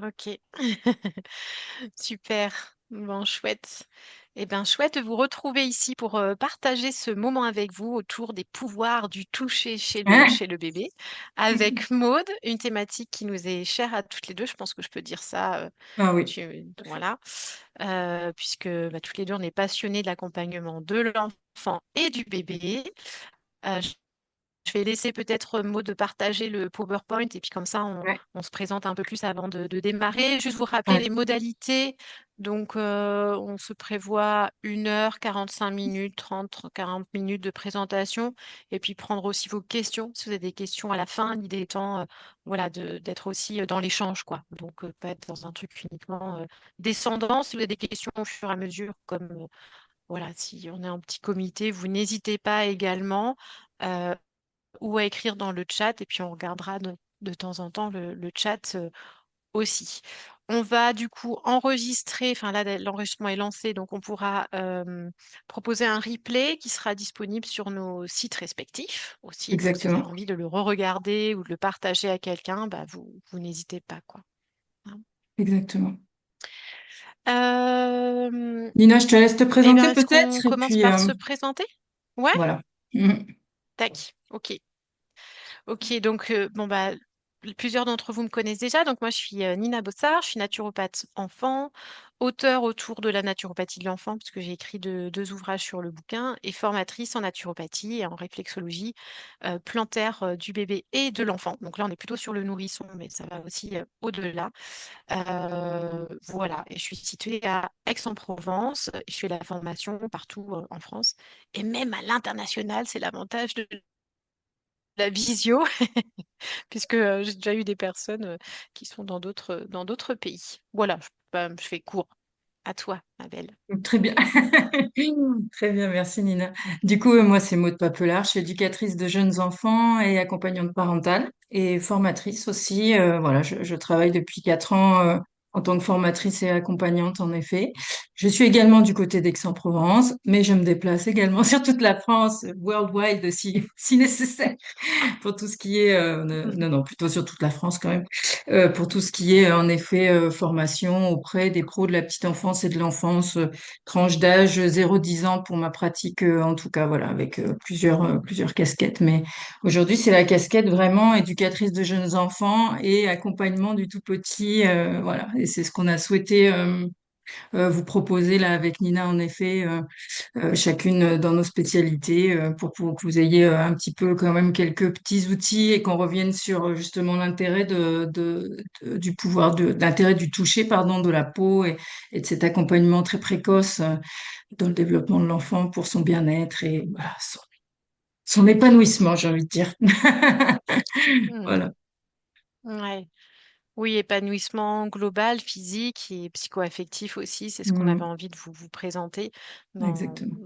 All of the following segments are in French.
Ok. Super. Bon, chouette. Eh bien, chouette de vous retrouver ici pour partager ce moment avec vous autour des pouvoirs du toucher chez Hein. chez le bébé, avec Maude, une thématique qui nous est chère à toutes les deux. Je pense que je peux dire ça. Ah oui, Voilà. Puisque toutes les deux, on est passionnées de l'accompagnement de l'enfant et du bébé. Euh, je vais laisser peut-être Maud partager le PowerPoint et puis comme ça, ouais, on se présente un peu plus avant de démarrer. Juste vous rappeler ouais, les modalités. Donc, on se prévoit 1 h 45 minutes, 30 40 minutes de présentation et puis prendre aussi vos questions. Si vous avez des questions à la fin, l'idée étant voilà, d'être aussi dans l'échange, quoi. Donc, pas être dans un truc uniquement descendant. Si vous avez des questions au fur et à mesure, comme voilà, si on est en petit comité, vous n'hésitez pas également. Euh, ou à écrire dans le chat et puis on regardera de temps en temps le chat aussi. On va du coup enregistrer, enfin là l'enregistrement est lancé, donc on pourra proposer un replay qui sera disponible sur nos sites respectifs aussi. Donc si vous avez exactement, envie de le re-regarder ou de le partager à quelqu'un, vous n'hésitez pas, quoi. Hein. exactement. Euh, Nina, je te laisse te eh bien, présenter est-ce qu'on peut-être, et commence puis par se présenter? Ouais? voilà. Mhm. Tac, ok. Ok, donc plusieurs d'entre vous me connaissent déjà. Donc moi, je suis Nina Bossard, je suis naturopathe enfant, auteure autour de la naturopathie de l'enfant, puisque j'ai écrit deux ouvrages sur le bouquin, et formatrice en naturopathie et en réflexologie plantaire du bébé et de l'enfant. Donc là, on est plutôt sur le nourrisson, mais ça va aussi au-delà. Voilà, et je suis située à Aix-en-Provence. Je fais la formation partout en France et même à l'international. C'est l'avantage de la visio puisque j'ai déjà eu des personnes qui sont dans d'autres pays. Voilà, je fais court. À toi, ma belle. Très bien. Très bien, merci Nina. Du coup, moi, c'est Maud Papelard. Je suis éducatrice de jeunes enfants et accompagnante parentale et formatrice aussi. Voilà, je travaille depuis 4 ans en tant que formatrice et accompagnante, en effet. Je suis également du côté d'Aix-en-Provence, mais je me déplace également sur toute la France, worldwide si nécessaire, pour tout ce qui est, non, non, plutôt sur toute la France quand même, pour tout ce qui est en effet formation auprès des pros de la petite enfance et de l'enfance, tranche d'âge 0-10 ans pour ma pratique, en tout cas, voilà, avec plusieurs casquettes. Mais aujourd'hui, c'est la casquette vraiment éducatrice de jeunes enfants et accompagnement du tout petit, voilà. Et c'est ce qu'on a souhaité vous proposer là avec Nina, en effet, chacune dans nos spécialités, pour que vous ayez un petit peu quand même quelques petits outils et qu'on revienne sur justement l'intérêt du pouvoir, l'intérêt du toucher, pardon, de la peau et de cet accompagnement très précoce dans le développement de l'enfant pour son bien-être et voilà, son épanouissement, j'ai envie de dire. Hmm. Voilà. Ouais. Oui, épanouissement global, physique et psycho-affectif aussi, c'est ce qu'on avait Mm, envie de vous présenter exactement.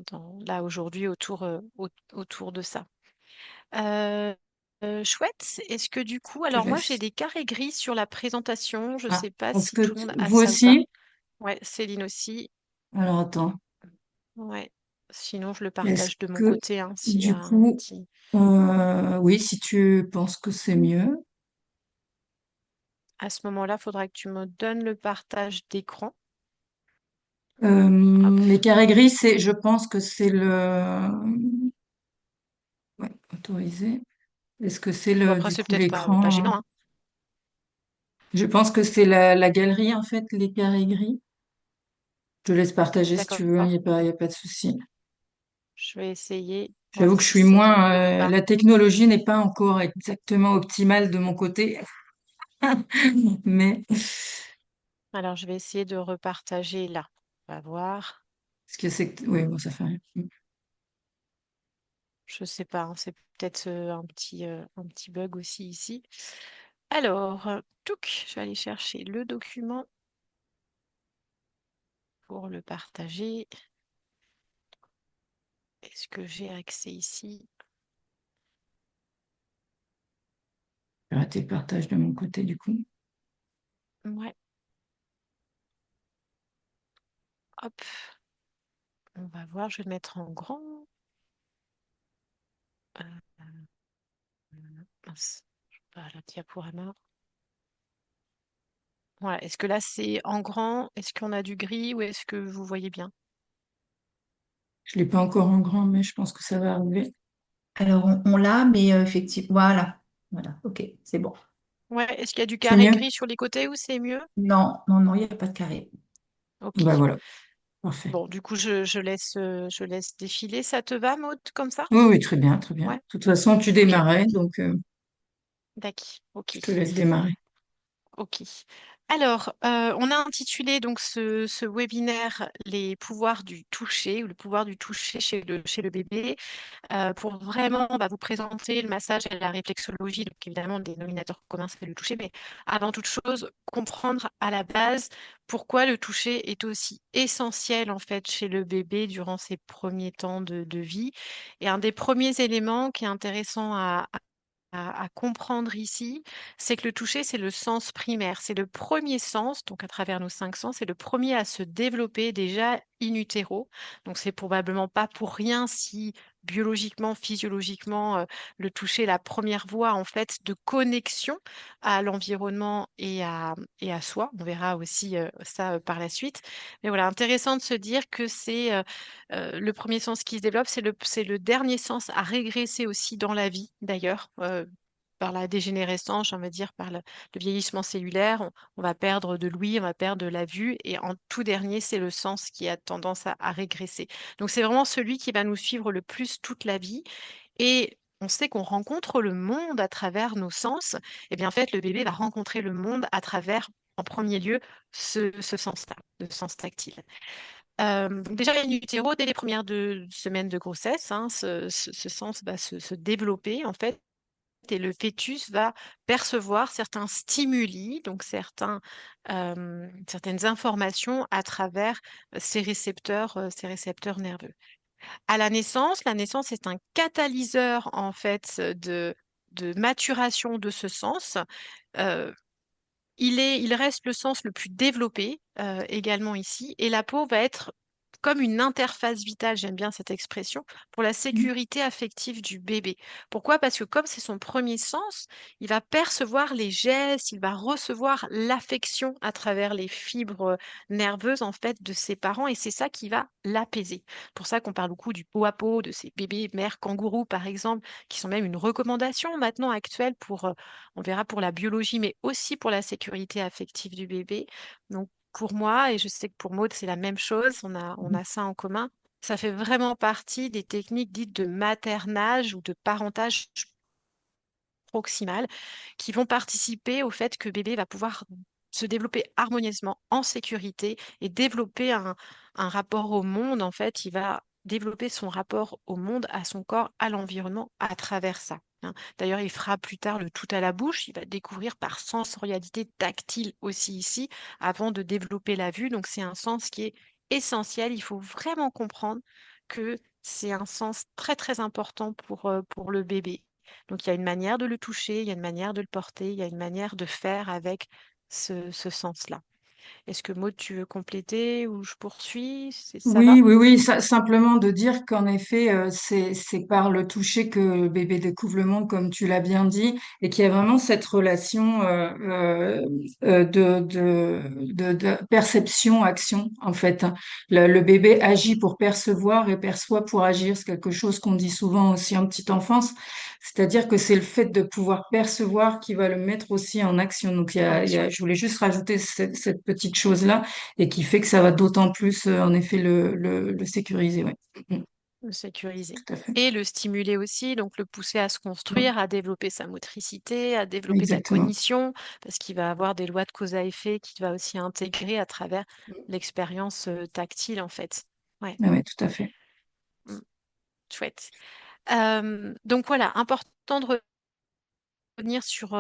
là aujourd'hui autour de ça. Euh, Chouette. Est-ce que du coup, Je te alors moi j'ai laisse. des carrés gris sur la présentation, je ne Ah, sais pas est-ce si que tout le monde a vous ça ou pas. aussi? Ouais, Céline aussi. Alors attends. Ouais. Sinon, je le Est-ce partage de mon que côté, hein, s'il y a du un coup, petit. oui, si tu penses que c'est mieux. À ce moment-là, il faudra que tu me donnes le partage d'écran. Hop. Les carrés gris, je pense que c'est ouais, autorisé. Est-ce que c'est Bon, après, du c'est coup peut-être pas l'écran, hein? gênant, hein. Je pense que c'est la galerie, en fait, les carrés gris. Je te laisse partager si tu veux, il D'accord. n'y a pas de souci. Je vais essayer, voir J'avoue que je si suis ça moins, ne pas. la technologie n'est pas encore exactement optimale de mon côté, mais Alors, je vais essayer de repartager là. On va voir. ce que c'est oui, bon, ça fait rien. Je sais pas, hein, c'est peut-être un petit bug aussi ici. Alors, touc, je vais aller chercher le document pour le partager. Est-ce que j'ai accès ici? J'ai raté le partage de mon côté, du coup. Ouais, hop, on va voir, je vais le mettre en grand. Euh, mince, je sais pas, la diaporama. Voilà. Est-ce que là, c'est en grand? Est-ce qu'on a du gris ou est-ce que vous voyez bien? Je l'ai pas encore en grand, mais je pense que ça va arriver. Alors, on l'a, mais effectivement, voilà. Voilà, ok, c'est bon. Ouais. Est-ce qu'il y a du C'est carré mieux? gris sur les côtés ou c'est mieux? Non, non, non, il n'y a pas de carré. Bah Ok. voilà, parfait. Bon, du coup, je laisse défiler. Ça te va, Maud, comme ça? Oui, oui, très bien, très bien. De Ouais. toute façon, tu Ok. démarrais, donc D'accord. Ok. je te laisse démarrer. Ok. Alors, on a intitulé donc ce webinaire Les pouvoirs du toucher ou le pouvoir du toucher chez le bébé pour vraiment vous présenter le massage et la réflexologie. Donc, évidemment, le dénominateur commun, c'est le toucher, mais avant toute chose, comprendre à la base pourquoi le toucher est aussi essentiel en fait chez le bébé durant ses premiers temps de vie. Et un des premiers éléments qui est intéressant à comprendre ici, c'est que le toucher, c'est le sens primaire. C'est le premier sens, donc à travers nos 5 sens, c'est le premier à se développer déjà in utero. Donc c'est probablement pas pour rien si biologiquement, physiologiquement, le toucher est la première voie en fait de connexion à l'environnement et à soi. On verra aussi ça par la suite. Mais voilà, intéressant de se dire que c'est le premier sens qui se développe, c'est le dernier sens à régresser aussi dans la vie, d'ailleurs, par la dégénérescence, j'ai envie de dire, par le vieillissement cellulaire. On va perdre de l'ouïe, on va perdre de la vue. Et en tout dernier, c'est le sens qui a tendance à régresser. Donc, c'est vraiment celui qui va nous suivre le plus toute la vie. Et on sait qu'on rencontre le monde à travers nos sens. Et bien, en fait, le bébé va rencontrer le monde à travers, en premier lieu, ce sens-là, le sens tactile. Donc déjà, in utero, dès les premières 2 semaines de grossesse, hein, ce sens va se développer en fait et le fœtus va percevoir certains stimuli, donc certaines informations à travers, ces récepteurs nerveux. À la naissance est un catalyseur en fait, de maturation de ce sens. Heu, il reste le sens le plus développé, également ici et la peau va être comme une interface vitale, j'aime bien cette expression, pour la sécurité affective du bébé. Pourquoi? Parce que comme c'est son premier sens, il va percevoir les gestes, il va recevoir l'affection à travers les fibres, nerveuses, en fait, de ses parents et c'est ça qui va l'apaiser. Pour ça qu'on parle beaucoup du pot à pot, de ces bébés mères kangourous, par exemple, qui sont même une recommandation maintenant actuelle pour, on verra pour la biologie, mais aussi pour la sécurité affective du bébé. Donc pour moi, et je sais que pour Maud, c'est la même chose, on a ça en commun, ça fait vraiment partie des techniques dites de maternage ou de parentage proximales qui vont participer au fait que bébé va pouvoir se développer harmonieusement en sécurité et développer un rapport au monde. En fait, il va développer son rapport au monde, à son corps, à l'environnement à travers ça. Hein. D'ailleurs, il fera plus tard le tout à la bouche. Il va découvrir par sensorialité tactile aussi ici, avant de développer la vue. Donc, c'est un sens qui est essentiel. Il faut vraiment comprendre que c'est un sens très, très important pour le bébé. Donc, il y a une manière de le toucher, il y a une manière de le porter, il y a une manière de faire avec ce sens-là. Est-ce que Maud, tu veux compléter ou je poursuis? Ça va? Oui, oui, oui, simplement de dire qu'en effet, c'est par le toucher que le bébé découvre le monde, comme tu l'as bien dit, et qu'il y a vraiment cette relation de perception-action, en fait. Hein. Le bébé agit pour percevoir et perçoit pour agir. C'est quelque chose qu'on dit souvent aussi en petite enfance, c'est-à-dire que c'est le fait de pouvoir percevoir qui va le mettre aussi en action. Donc, En action, je voulais juste rajouter cette petite chose-là et qui fait que ça va d'autant plus, en effet, le sécuriser. Ouais. Mm, le sécuriser. tout à fait. Et le stimuler aussi, donc le pousser à se Mm, construire, à développer sa motricité, à développer de la exactement. cognition, parce qu'il va avoir des lois de cause à effet qu'il va aussi intégrer à travers l'expérience tactile, en fait. Ouais, Ouais, ouais, tout à fait. mm, chouette. Donc voilà, important de revenir sur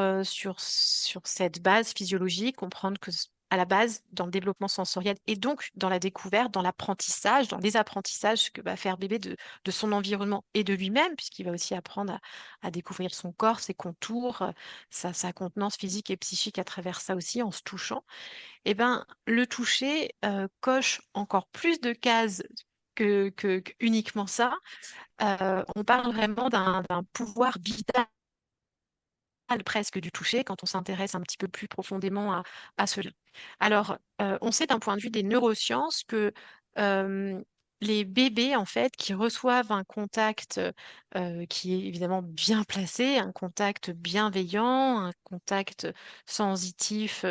cette base physiologique, comprendre que à la base, dans le développement sensoriel et donc dans la découverte, dans l'apprentissage, dans les apprentissages que va faire bébé de son environnement et de lui-même, puisqu'il va aussi apprendre à découvrir son corps, ses contours, sa contenance physique et psychique à travers ça aussi, en se touchant, et ben, le toucher coche encore plus de cases que uniquement ça. On parle vraiment d'un pouvoir vital presque du toucher quand on s'intéresse un petit peu plus profondément à cela. Alors, on sait d'un point de vue des neurosciences que les bébés, en fait, qui reçoivent un contact qui est évidemment bien placé, un contact bienveillant, un contact sensitif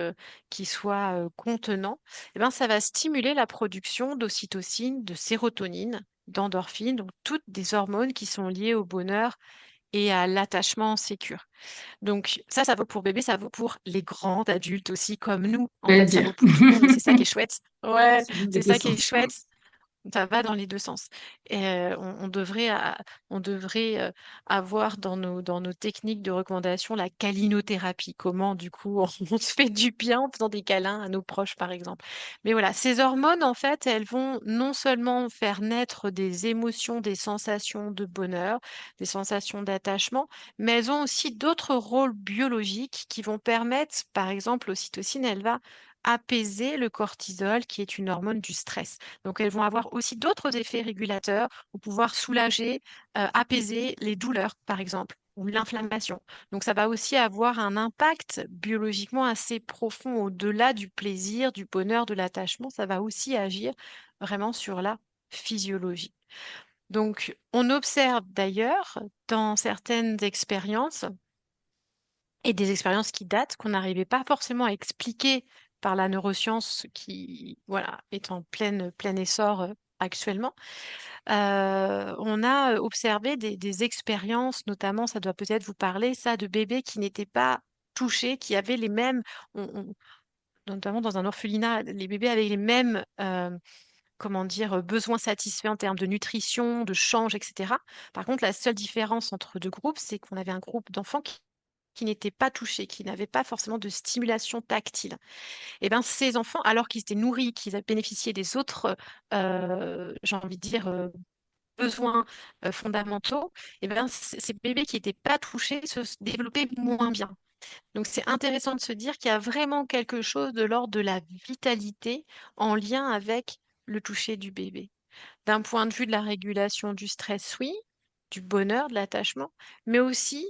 qui soit contenant, eh ben, ça va stimuler la production d'ocytocine, de sérotonine, d'endorphine, donc toutes des hormones qui sont liées au bonheur et à l'attachement sécure. Donc ça vaut pour bébé, ça vaut pour les grands adultes aussi comme nous. Je En vais le fait, ça dire. vaut pour tout le monde et c'est ça qui est chouette. Ouais, C'est dans les c'est deux ça qui est sens. chouette. Ça va dans les 2 sens et on devrait avoir dans nos techniques de recommandation la câlinothérapie. Comment du coup on se fait du bien en faisant des câlins à nos proches, par exemple. Mais voilà, ces hormones, en fait, elles vont non seulement faire naître des émotions, des sensations de bonheur, des sensations d'attachement, mais elles ont aussi d'autres rôles biologiques qui vont permettre, par exemple, l'ocytocine, elle va apaiser le cortisol qui est une hormone du stress. Donc, elles vont avoir aussi d'autres effets régulateurs pour pouvoir soulager, apaiser les douleurs, par exemple, ou l'inflammation. Donc, ça va aussi avoir un impact biologiquement assez profond au-delà du plaisir, du bonheur, de l'attachement. Ça va aussi agir vraiment sur la physiologie. Donc, on observe d'ailleurs dans certaines expériences et des expériences qui datent, qu'on n'arrivait pas forcément à expliquer par la neuroscience qui, voilà, est en plein essor actuellement. On a observé des expériences, notamment, ça doit peut-être vous parler, ça, de bébés qui n'étaient pas touchés, qui avaient les mêmes, notamment dans un orphelinat, les bébés avaient les mêmes, comment dire, besoins satisfaits en termes de nutrition, de change, etc. Par contre, la seule différence entre deux groupes, c'est qu'on avait un groupe d'enfants qui n'étaient pas touchés, qui n'avaient pas forcément de stimulation tactile. Et ben, ces enfants, alors qu'ils étaient nourris, qu'ils avaient bénéficié des autres, j'ai envie de dire, besoins fondamentaux, et ben, ces bébés qui n'étaient pas touchés se développaient moins bien. Donc, c'est intéressant de se dire qu'il y a vraiment quelque chose de l'ordre de la vitalité en lien avec le toucher du bébé. D'un point de vue de la régulation du stress, oui, du bonheur, de l'attachement, mais aussi,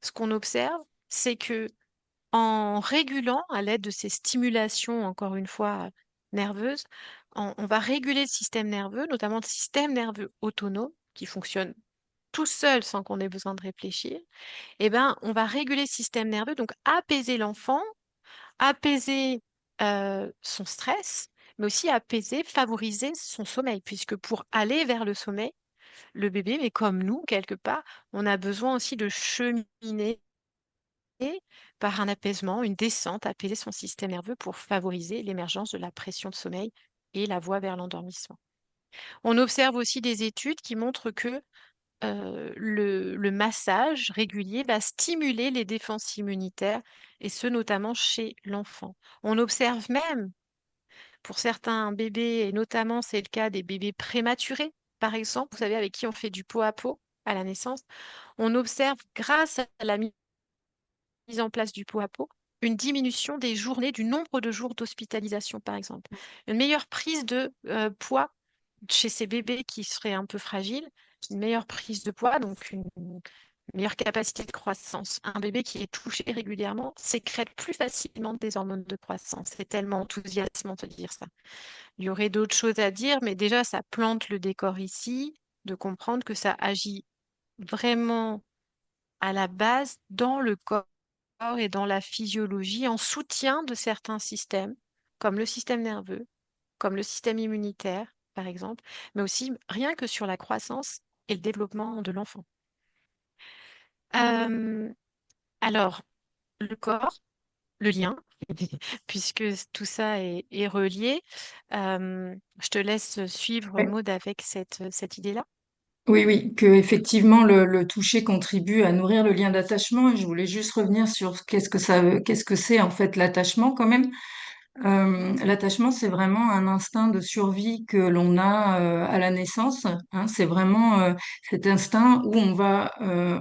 ce qu'on observe, c'est que en régulant à l'aide de ces stimulations, encore une fois, nerveuses, on va réguler le système nerveux, notamment le système nerveux autonome, qui fonctionne tout seul sans qu'on ait besoin de réfléchir. Eh ben, on va réguler le système nerveux, donc apaiser l'enfant, apaiser son stress, mais aussi apaiser, favoriser son sommeil, puisque pour aller vers le sommeil, le bébé, mais comme nous, quelque part, on a besoin aussi de cheminer par un apaisement, une descente, apaiser son système nerveux pour favoriser l'émergence de la pression de sommeil et la voie vers l'endormissement. On observe aussi des études qui montrent que le massage régulier va stimuler les défenses immunitaires, et ce notamment chez l'enfant. On observe même pour certains bébés, et notamment c'est le cas des bébés prématurés, par exemple, vous savez, avec qui on fait du pot à pot à la naissance, on observe grâce à la mise en place du pot à pot, une diminution des journées, du nombre de jours d'hospitalisation, par exemple. Une meilleure prise de poids chez ces bébés qui seraient un peu fragiles, une meilleure prise de poids, donc une meilleure capacité de croissance. Un bébé qui est touché régulièrement sécrète plus facilement des hormones de croissance. C'est tellement enthousiasmant de dire ça. Il y aurait d'autres choses à dire, mais déjà, ça plante le décor ici, de comprendre que ça agit vraiment à la base dans le corps et dans la physiologie en soutien de certains systèmes, comme le système nerveux, comme le système immunitaire, par exemple, mais aussi rien que sur la croissance et le développement de l'enfant. Euh, alors, le corps, le lien, puisque tout ça est relié. Je te laisse suivre, Ouais. Maud, avec cette idée-là. Oui, oui, que effectivement le toucher contribue à nourrir le lien d'attachement. Et je voulais juste revenir sur qu'est-ce que c'est en fait l'attachement quand même. L'attachement, c'est vraiment un instinct de survie que l'on a à la naissance, hein. C'est vraiment cet instinct où on va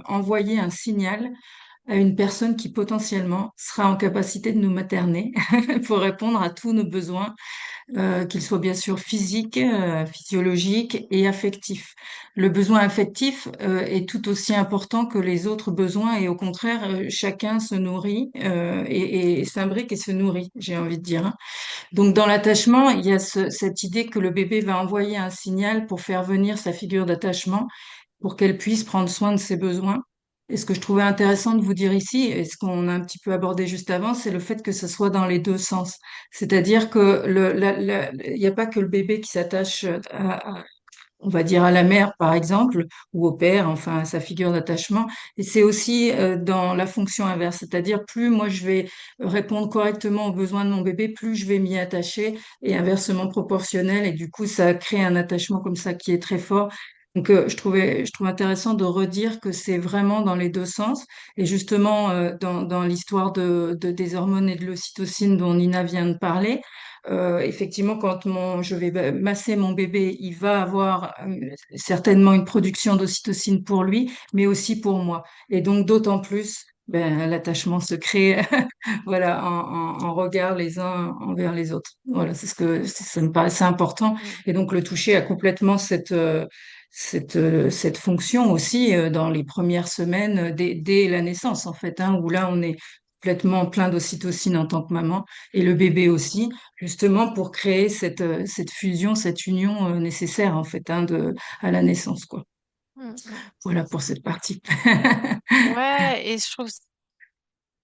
envoyer un signal à une personne qui potentiellement sera en capacité de nous materner pour répondre à tous nos besoins qu'il soit bien sûr physique, physiologique et affectif. Le besoin affectif est tout aussi important que les autres besoins et au contraire, chacun se nourrit et s'imbrique et se nourrit, j'ai envie de dire, hein. Donc dans l'attachement, il y a cette idée que le bébé va envoyer un signal pour faire venir sa figure d'attachement pour qu'elle puisse prendre soin de ses besoins. Et ce que je trouvais intéressant de vous dire ici, et ce qu'on a un petit peu abordé juste avant, c'est le fait que ce soit dans les deux sens. C'est-à-dire que il n'y a pas que le bébé qui s'attache on va dire à la mère, par exemple, ou au père, enfin à sa figure d'attachement. Et c'est aussi dans la fonction inverse, c'est-à-dire plus moi je vais répondre correctement aux besoins de mon bébé, plus je vais m'y attacher et inversement proportionnel. Et du coup, ça crée un attachement comme ça qui est très fort. Donc, je trouve intéressant de redire que c'est vraiment dans les deux sens. Et justement, dans l'histoire des hormones et de l'ocytocine dont Nina vient de parler, effectivement, quand je vais masser mon bébé, il va avoir certainement une production d'ocytocine pour lui, mais aussi pour moi. Et donc, d'autant plus, l'attachement se crée, voilà, en regard les uns envers les autres. Voilà, ça me paraissait important. Mm. Et donc, le toucher a complètement cette fonction aussi dans les premières semaines dès la naissance, en fait, hein, où là, on est complètement plein d'ocytocine en tant que maman et le bébé aussi, justement pour créer cette fusion, cette union nécessaire, en fait, hein, à la naissance, quoi. Mm, mm. Voilà pour cette partie. Ouais, et je trouve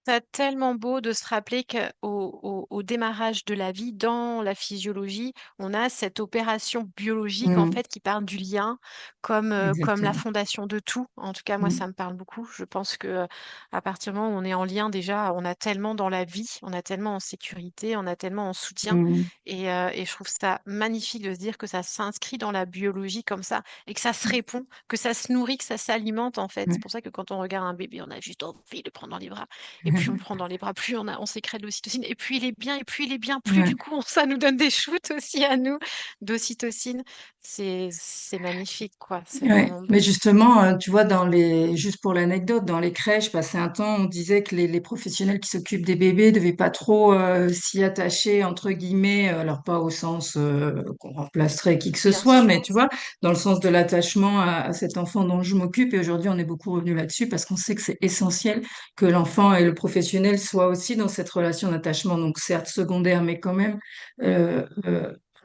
ça tellement beau de se rappeler qu'au démarrage de la vie, dans la physiologie, on a cette opération biologique en Mm, fait qui parle du lien comme la exactement. fondation de tout. En tout cas, moi, Mm, ça me parle beaucoup. Je pense que à partir du moment où on est en lien, déjà, on a tellement dans la vie, on a tellement en sécurité, on a tellement en soutien. mm, Et je trouve ça magnifique de se dire que ça s'inscrit dans la biologie comme ça et que ça se répond, que ça se nourrit, que ça s'alimente en fait. C'est ouais. pour ça que quand on regarde un bébé, on a juste envie de le prendre dans les bras. Et plus on le prend dans les bras, plus on sécrète de l'ocytocine. Et plus il est bien, et plus il est bien, plus Ouais. du coup, ça nous donne des shoots aussi à nous d'ocytocine. C'est magnifique, quoi. C'est Ouais, vraiment mais beau. justement, tu vois, juste pour l'anecdote, dans les crèches, passé un temps, on disait que les professionnels qui s'occupent des bébés devaient pas trop s'y attacher, entre guillemets, alors pas au sens qu'on remplacerait qui que ce Bien soit, mais sûr. tu vois, dans le sens de l'attachement à cet enfant dont je m'occupe. Et aujourd'hui, on est beaucoup revenu là-dessus parce qu'on sait que c'est essentiel que l'enfant et le professionnel soient aussi dans cette relation d'attachement, donc certes secondaire, mais quand même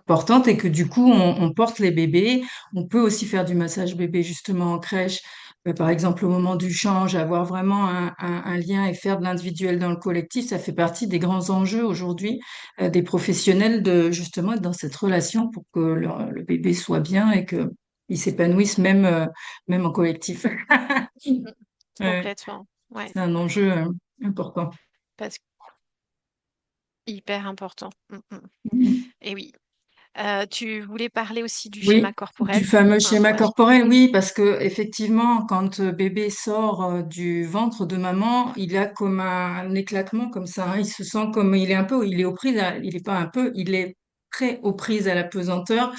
importante, et que du coup, on porte les bébés. On peut aussi faire du massage bébé justement en crèche, par exemple au moment du change, avoir vraiment un lien et faire de l'individuel dans le collectif. Ça fait partie des grands enjeux aujourd'hui des professionnels de justement être dans cette relation pour que le bébé soit bien et que il s'épanouisse même en collectif. Mm. Ouais, Complètement. Ouais. c'est un enjeu important. Parce que hyper important. Mm, mm. Et oui. Tu voulais parler aussi du Oui, schéma du corporel. fameux Hein, schéma ouais. corporel, oui, parce que effectivement, quand bébé sort du ventre de maman, il a comme un éclatement comme ça, hein. Il se sent comme il est un peu, il est aux prises, il est pas un peu, il est très aux prises à la pesanteur,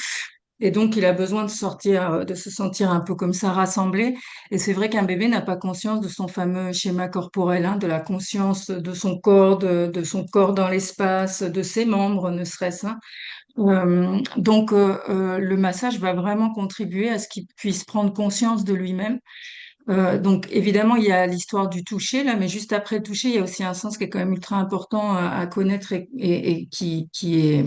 et donc il a besoin de sortir, de se sentir un peu comme ça rassemblé. Et c'est vrai qu'un bébé n'a pas conscience de son fameux schéma corporel, hein, de la conscience de son corps, de son corps dans l'espace, de ses membres, ne serait-ce, hein. Le massage va vraiment contribuer à ce qu'il puisse prendre conscience de lui-même. Donc, évidemment, il y a l'histoire du toucher, là, mais juste après le toucher, il y a aussi un sens qui est quand même ultra important à connaître et qui est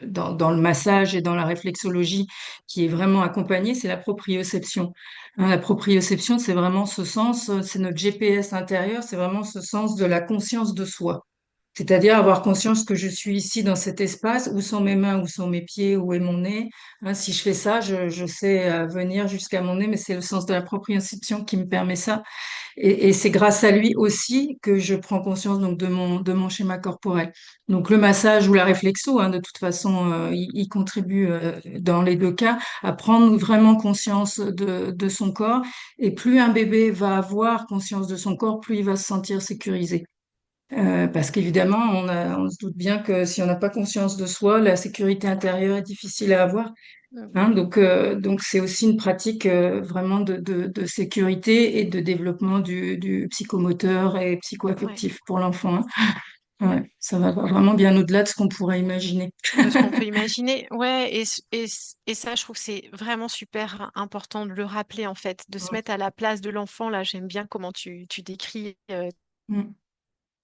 dans le massage et dans la réflexologie, qui est vraiment accompagné, c'est la proprioception. Hein, la proprioception, c'est vraiment ce sens, c'est notre GPS intérieur, c'est vraiment ce sens de la conscience de soi. C'est-à-dire avoir conscience que je suis ici dans cet espace, où sont mes mains, où sont mes pieds, où est mon nez. Hein, si je fais ça, je sais venir jusqu'à mon nez, mais c'est le sens de la proprioception qui me permet ça. Et c'est grâce à lui aussi que je prends conscience donc de mon schéma corporel. Donc le massage ou la réflexo, hein, de toute façon, il contribue dans les deux cas à prendre vraiment conscience de son corps. Et plus un bébé va avoir conscience de son corps, plus il va se sentir sécurisé. Parce qu'évidemment, on se doute bien que si on n'a pas conscience de soi, la sécurité intérieure est difficile à avoir. Mm. Hein. Donc c'est aussi une pratique vraiment de sécurité et de développement du psychomoteur et Ouais. psychoaffectif pour l'enfant, hein. Ouais, ça va vraiment bien au-delà de ce qu'on pourrait imaginer. de ce qu'on peut imaginer. Ouais, et ça, je trouve que c'est vraiment super important de le rappeler, en fait, de se mettre à la place de l'enfant. Là, j'aime bien comment tu décris, Mm.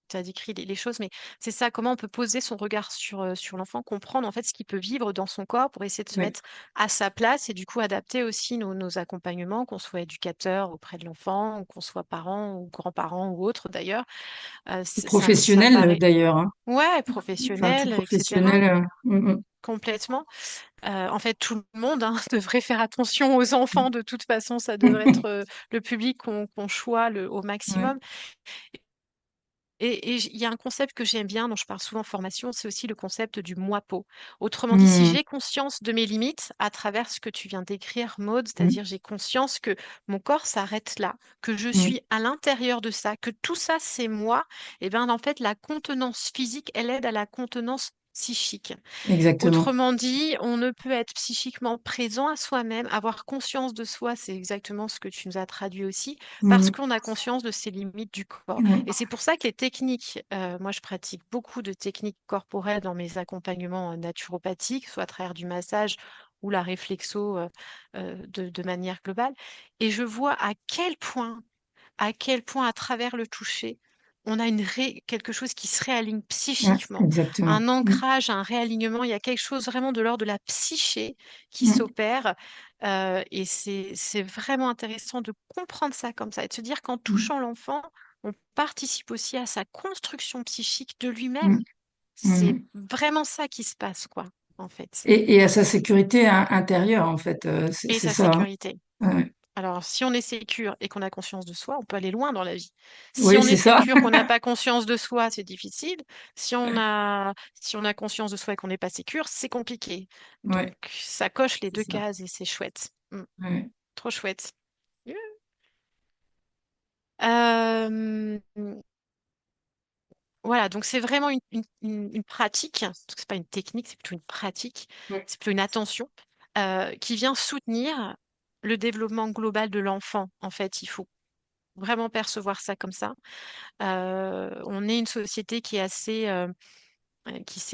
tu as décrit les choses, mais c'est ça, comment on peut poser son regard sur l'enfant, comprendre en fait ce qu'il peut vivre dans son corps pour essayer de se Oui. mettre à sa place et du coup adapter aussi nos accompagnements, qu'on soit éducateur auprès de l'enfant, ou qu'on soit parent ou grands-parents ou autre d'ailleurs. Et Ça me professionnel paraît, d'ailleurs, hein. ouais, Enfin, tout professionnel, etc. professionnel. Complètement. En fait, tout le monde hein, devrait faire attention aux enfants. De toute façon, ça devrait être le public qu'on choisit au Ouais. maximum. Et il y a un concept que j'aime bien, dont je parle souvent en formation, c'est aussi le concept du moi-peau. Autrement dit, si Mm. j'ai conscience de mes limites à travers ce que tu viens d'écrire, Maud, Mm. c'est-à-dire j'ai conscience que mon corps s'arrête là, que je Mm. suis à l'intérieur de ça, que tout ça c'est moi, et bien en fait la contenance physique, elle aide à la contenance psychique. Exactement. Autrement dit, on ne peut être psychiquement présent à soi-même, avoir conscience de soi, c'est exactement ce que tu nous as traduit aussi, parce Mm. qu'on a conscience de ses limites du corps. Mm. Et c'est pour ça que les techniques, moi je pratique beaucoup de techniques corporelles dans mes accompagnements naturopathiques, soit à travers du massage ou la réflexo de manière globale. Et je vois à quel point à travers le toucher, on a quelque chose qui se réaligne Ouais, psychiquement, exactement. un Mm. ancrage, un réalignement. Il y a quelque chose vraiment de l'ordre de la psyché qui Mm. s'opère. Et c'est vraiment intéressant de comprendre ça comme ça et de se dire qu'en Mm. touchant l'enfant, on participe aussi à sa construction psychique de lui-même. Mm. C'est Mm. vraiment ça qui se passe, quoi, en fait. Et à sa sécurité intérieure, en fait, Et c'est sa ça, hein. sécurité. Ouais. Alors, si on est sécure et qu'on a conscience de soi, on peut aller loin dans la vie. Si Oui, on est c'est ça. sécure, qu'on n'a pas conscience de soi, c'est difficile. Si on a conscience de soi et qu'on n'est pas sécure, c'est compliqué. Donc, Ouais, ça coche les c'est deux ça. cases et c'est chouette. Ouais. Trop chouette. Euh, voilà, donc c'est vraiment une pratique, parce que c'est pas une technique, c'est plutôt une pratique, Ouais. c'est plutôt une attention, qui vient soutenir le développement global de l'enfant. En fait, il faut vraiment percevoir ça comme ça. On est une société qui s'est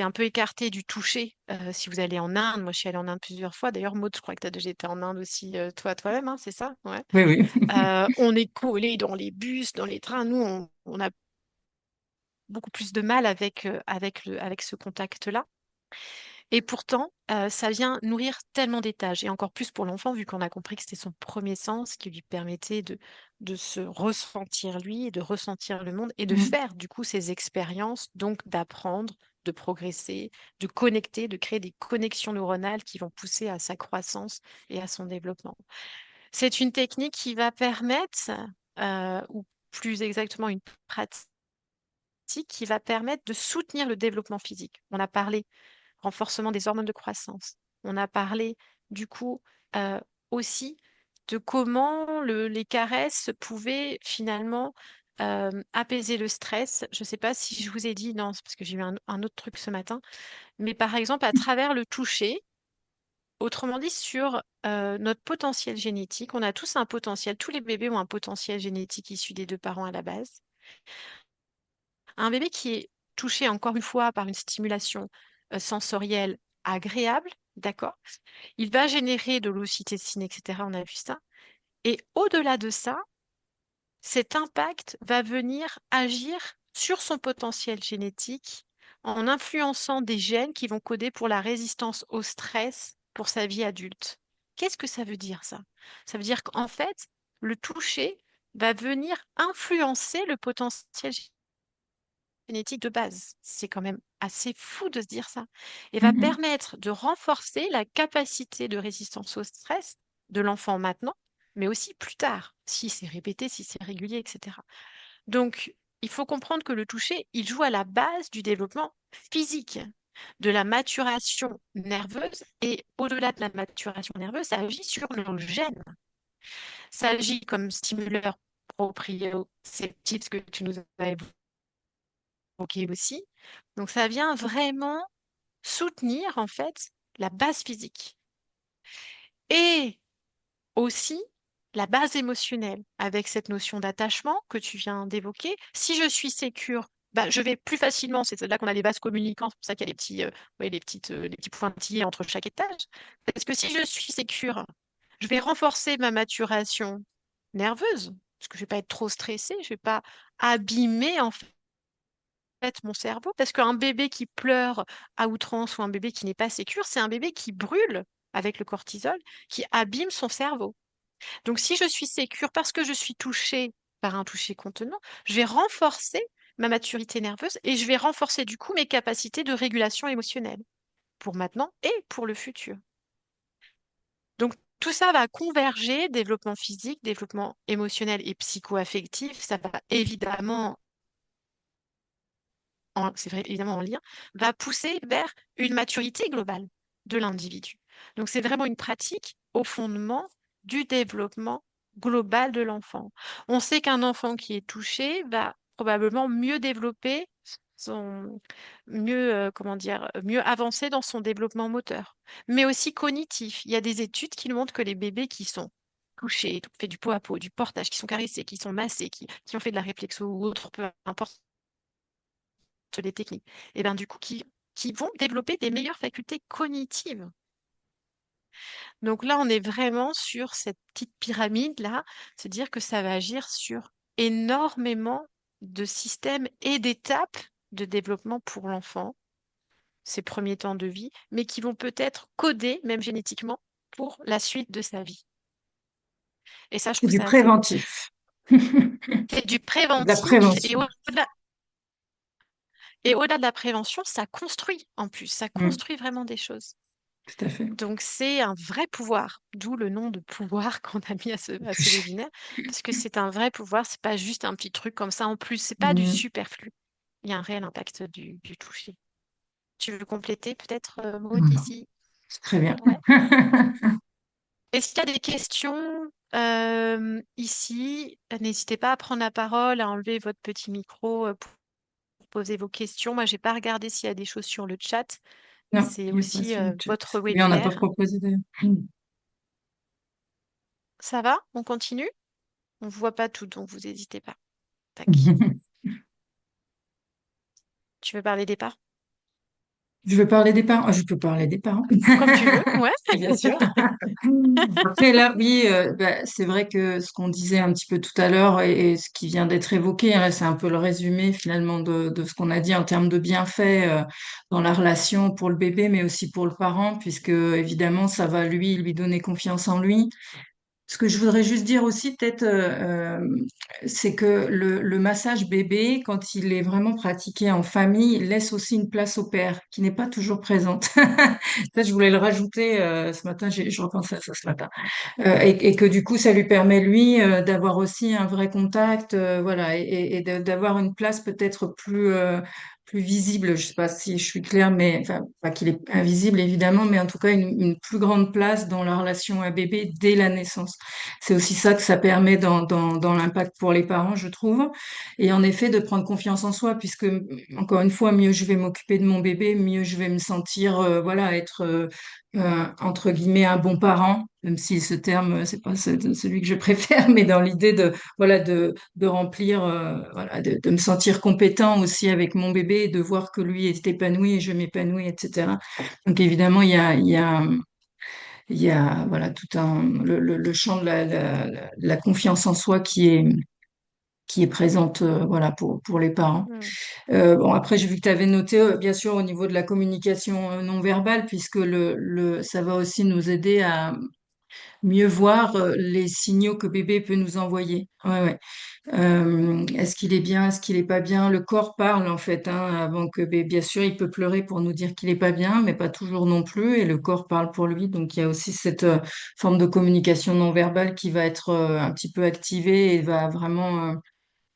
un peu écartée du toucher. Si vous allez en Inde, moi je suis allée en Inde plusieurs fois. D'ailleurs, Maud, je crois que tu as déjà été en Inde aussi, toi-même, hein, c'est ça? Ouais. Oui, oui. On est collés dans les bus, dans les trains. Nous, on a beaucoup plus de mal avec ce contact-là. Et pourtant, ça vient nourrir tellement d'étages, et encore plus pour l'enfant, vu qu'on a compris que c'était son premier sens qui lui permettait de se ressentir lui, et de ressentir le monde, et de Mm. faire du coup ces expériences, donc d'apprendre, de progresser, de connecter, de créer des connexions neuronales qui vont pousser à sa croissance et à son développement. C'est une technique qui va permettre, ou plus exactement une pratique qui va permettre de soutenir le développement physique. On a parlé renforcement des hormones de croissance. On a parlé du coup euh, aussi de comment les caresses pouvaient finalement apaiser le stress. Je ne sais pas si je vous ai dit, non, c'est parce que j'ai eu un autre truc ce matin, mais par exemple à travers le toucher, autrement dit sur notre potentiel génétique, on a tous un potentiel, tous les bébés ont un potentiel génétique issu des deux parents à la base. Un bébé qui est touché encore une fois par une stimulation sensorielle agréable, d'accord? Il va générer de l'ocytocine, etc. On a vu ça. Et au-delà de ça, cet impact va venir agir sur son potentiel génétique en influençant des gènes qui vont coder pour la résistance au stress pour sa vie adulte. Qu'est-ce que ça veut dire ça? Ça veut dire qu'en fait, le toucher va venir influencer le potentiel génétique de base. C'est quand même assez fou de se dire ça. Et va Mm. permettre de renforcer la capacité de résistance au stress de l'enfant maintenant, mais aussi plus tard, si c'est répété, si c'est régulier, etc. Donc, il faut comprendre que le toucher, il joue à la base du développement physique, de la maturation nerveuse, et au-delà de la maturation nerveuse, ça agit sur nos gènes. Ça agit comme stimuleur proprioceptif, ce que tu nous as évoqué aussi. Donc, ça vient vraiment soutenir en fait la base physique et aussi la base émotionnelle avec cette notion d'attachement que tu viens d'évoquer. Si je suis sécure, bah, je vais plus facilement, c'est là qu'on a les vases communicants, c'est pour ça qu'il y a les petits, les petits pointillés entre chaque étage. Parce que si je suis sécure, je vais renforcer ma maturation nerveuse, parce que je vais pas être trop stressée, je vais pas abîmer en fait mon cerveau, parce qu'un bébé qui pleure à outrance ou un bébé qui n'est pas sécure, c'est un bébé qui brûle avec le cortisol, qui abîme son cerveau. Donc, si je suis sécure parce que je suis touchée par un toucher contenant, je vais renforcer ma maturité nerveuse et je vais renforcer du coup mes capacités de régulation émotionnelle pour maintenant et pour le futur. Donc, tout ça va converger, développement physique, développement émotionnel et psycho-affectif. Ça va évidemment, c'est vrai, évidemment en lien, va pousser vers une maturité globale de l'individu. Donc, c'est vraiment une pratique au fondement du développement global de l'enfant. On sait qu'un enfant qui est touché va probablement mieux développer comment dire, mieux avancer dans son développement moteur, mais aussi cognitif. Il y a des études qui montrent que les bébés qui sont touchés, fait du pot à pot, du portage, qui sont caressés, qui sont massés, qui ont fait de la réflexo ou autre, peu importe les techniques, et bien du coup, qui vont développer des meilleures facultés cognitives. Donc là, on est vraiment sur cette petite pyramide-là, c'est-à-dire que ça va agir sur énormément de systèmes et d'étapes de développement pour l'enfant, ses premiers temps de vie, mais qui vont peut-être coder, même génétiquement, pour la suite de sa vie. Et ça, je C'est trouve du ça assez beau. préventif. C'est du De la préventif prévention. et au-delà de la prévention, ça construit en plus, ça Mm, construit vraiment des choses. tout à fait. Donc c'est un vrai pouvoir, d'où le nom de pouvoir qu'on a mis à ce webinaire, parce que c'est un vrai pouvoir, c'est pas juste un petit truc comme ça en plus, c'est pas du Mm, superflu. Il y a un réel impact du toucher. Tu veux compléter peut-être, Maud, non, ici? c'est très bien. Ouais. Est-ce qu'il y a des questions ici? N'hésitez pas à prendre la parole, à enlever votre petit micro pour poser vos questions. Moi, j'ai pas regardé s'il y a des choses sur le chat. Non, C'est il n'y a pas aussi sur le chat. votre Mais on n'a pas webinaire. proposé d'ailleurs. Mm. Ça va? On continue? On ne voit pas tout, donc vous n'hésitez pas. Tac. Tu veux parler des parts? Je veux parler des parents. Ah, je peux parler des parents. Comme tu veux, ouais. Bien sûr. Après, là, oui, bah, c'est vrai que ce qu'on disait un petit peu tout à l'heure et ce qui vient d'être évoqué, hein, c'est un peu le résumé finalement de ce qu'on a dit en termes de bienfaits dans la relation pour le bébé, mais aussi pour le parent, puisque évidemment, ça va lui donner confiance en lui. Ce que je voudrais juste dire aussi, peut-être, c'est que le massage bébé, quand il est vraiment pratiqué en famille, laisse aussi une place au père, qui n'est pas toujours présente. Ça, je voulais le rajouter ce matin, je repensais à ça ce matin. Et que du coup, ça lui permet, lui, d'avoir aussi un vrai contact, voilà, et d'avoir une place peut-être plus visible. Je sais pas si je suis claire, mais enfin, pas qu'il est invisible, évidemment, mais en tout cas, une plus grande place dans la relation à bébé dès la naissance. C'est aussi ça que ça permet dans l'impact pour les parents, je trouve. Et en effet, de prendre confiance en soi, puisque, encore une fois, mieux je vais m'occuper de mon bébé, mieux je vais me sentir, voilà, être entre guillemets un bon parent, même si ce terme c'est pas celui que je préfère, mais dans l'idée de voilà de remplir voilà de me sentir compétent aussi avec mon bébé et de voir que lui est épanoui et je m'épanouis, etc. Donc évidemment il y a voilà tout le champ de la confiance en soi qui est présente voilà pour les parents. Mm. Bon, après, j'ai vu que tu avais noté, bien sûr, au niveau de la communication non verbale, puisque ça va aussi nous aider à mieux voir les signaux que bébé peut nous envoyer. Ouais, ouais. Est-ce qu'il est bien, est-ce qu'il est pas bien? Le corps parle, en fait, hein, avant que bébé, bien sûr, il peut pleurer pour nous dire qu'il est pas bien, mais pas toujours non plus, et le corps parle pour lui. Donc, il y a aussi cette forme de communication non verbale qui va être un petit peu activée et va vraiment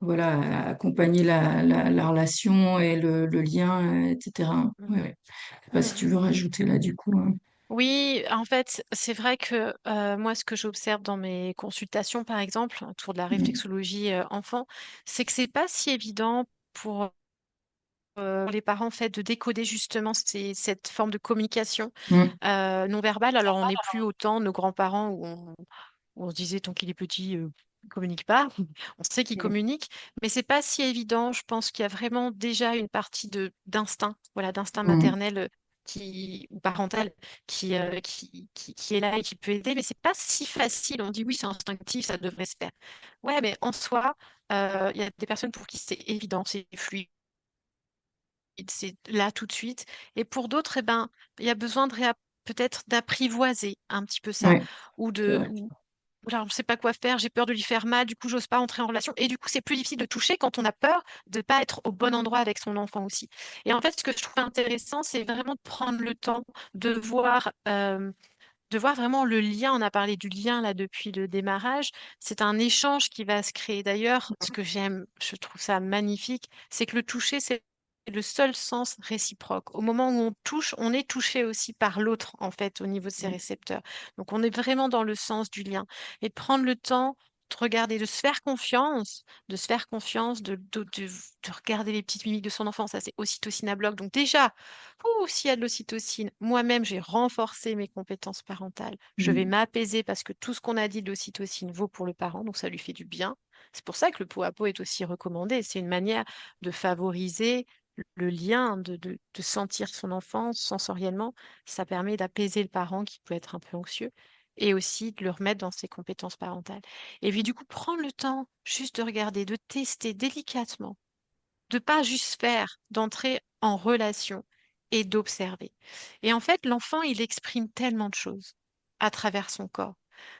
voilà, accompagner la relation et le lien, etc. Ouais, ouais. Je sais pas si Mm. tu veux rajouter là du coup, hein. Oui, en fait, c'est vrai que moi, ce que j'observe dans mes consultations, par exemple, autour de la Mm. réflexologie enfant, c'est que c'est pas si évident pour les parents, en fait, de décoder justement cette forme de communication Mm. non verbale. Alors, on n'est plus autant nos grands-parents où on se disait tant qu'il est petit, ne communiquent pas. On sait qu'ils Mm. communiquent, mais c'est pas si évident. Je pense qu'il y a vraiment déjà une partie d'instinct, voilà, d'instinct Mm. maternel ou parental qui est là et qui peut aider, mais c'est pas si facile. On dit oui, c'est instinctif, ça devrait se faire. Ouais, mais en soi, il y a des personnes pour qui c'est évident, c'est fluide, c'est là tout de suite. Et pour d'autres, eh ben, il y a besoin peut-être d'apprivoiser un petit peu ça, Ouais, ou c'est de, vrai. ou, ou alors, je ne sais pas quoi faire, j'ai peur de lui faire mal, du coup, j'ose pas entrer en relation. Et du coup, c'est plus difficile de toucher quand on a peur de ne pas être au bon endroit avec son enfant aussi. Et en fait, ce que je trouve intéressant, c'est vraiment de prendre le temps de voir vraiment le lien. On a parlé du lien là depuis le démarrage. C'est un échange qui va se créer. D'ailleurs, ce que j'aime, je trouve ça magnifique, c'est que le toucher, c'est le seul sens réciproque. Au moment où on touche, on est touché aussi par l'autre, en fait, au niveau de ses Mm. récepteurs. Donc, on est vraiment dans le sens du lien. Et de prendre le temps de regarder, de regarder les petites mimiques de son enfant. Ça, c'est ocytocinabloc. Donc, déjà, s'il y a de l'ocytocine, moi-même, j'ai renforcé mes compétences parentales. Je vais Mm. m'apaiser parce que tout ce qu'on a dit de l'ocytocine vaut pour le parent, donc ça lui fait du bien. C'est pour ça que le pot à pot est aussi recommandé. C'est une manière de favoriser le lien, de sentir son enfant sensoriellement. Ça permet d'apaiser le parent qui peut être un peu anxieux et aussi de le remettre dans ses compétences parentales. Et puis du coup, prendre le temps juste de regarder, de tester délicatement, de pas juste faire, d'entrer en relation et d'observer. Et en fait, l'enfant, il exprime tellement de choses à travers son corps,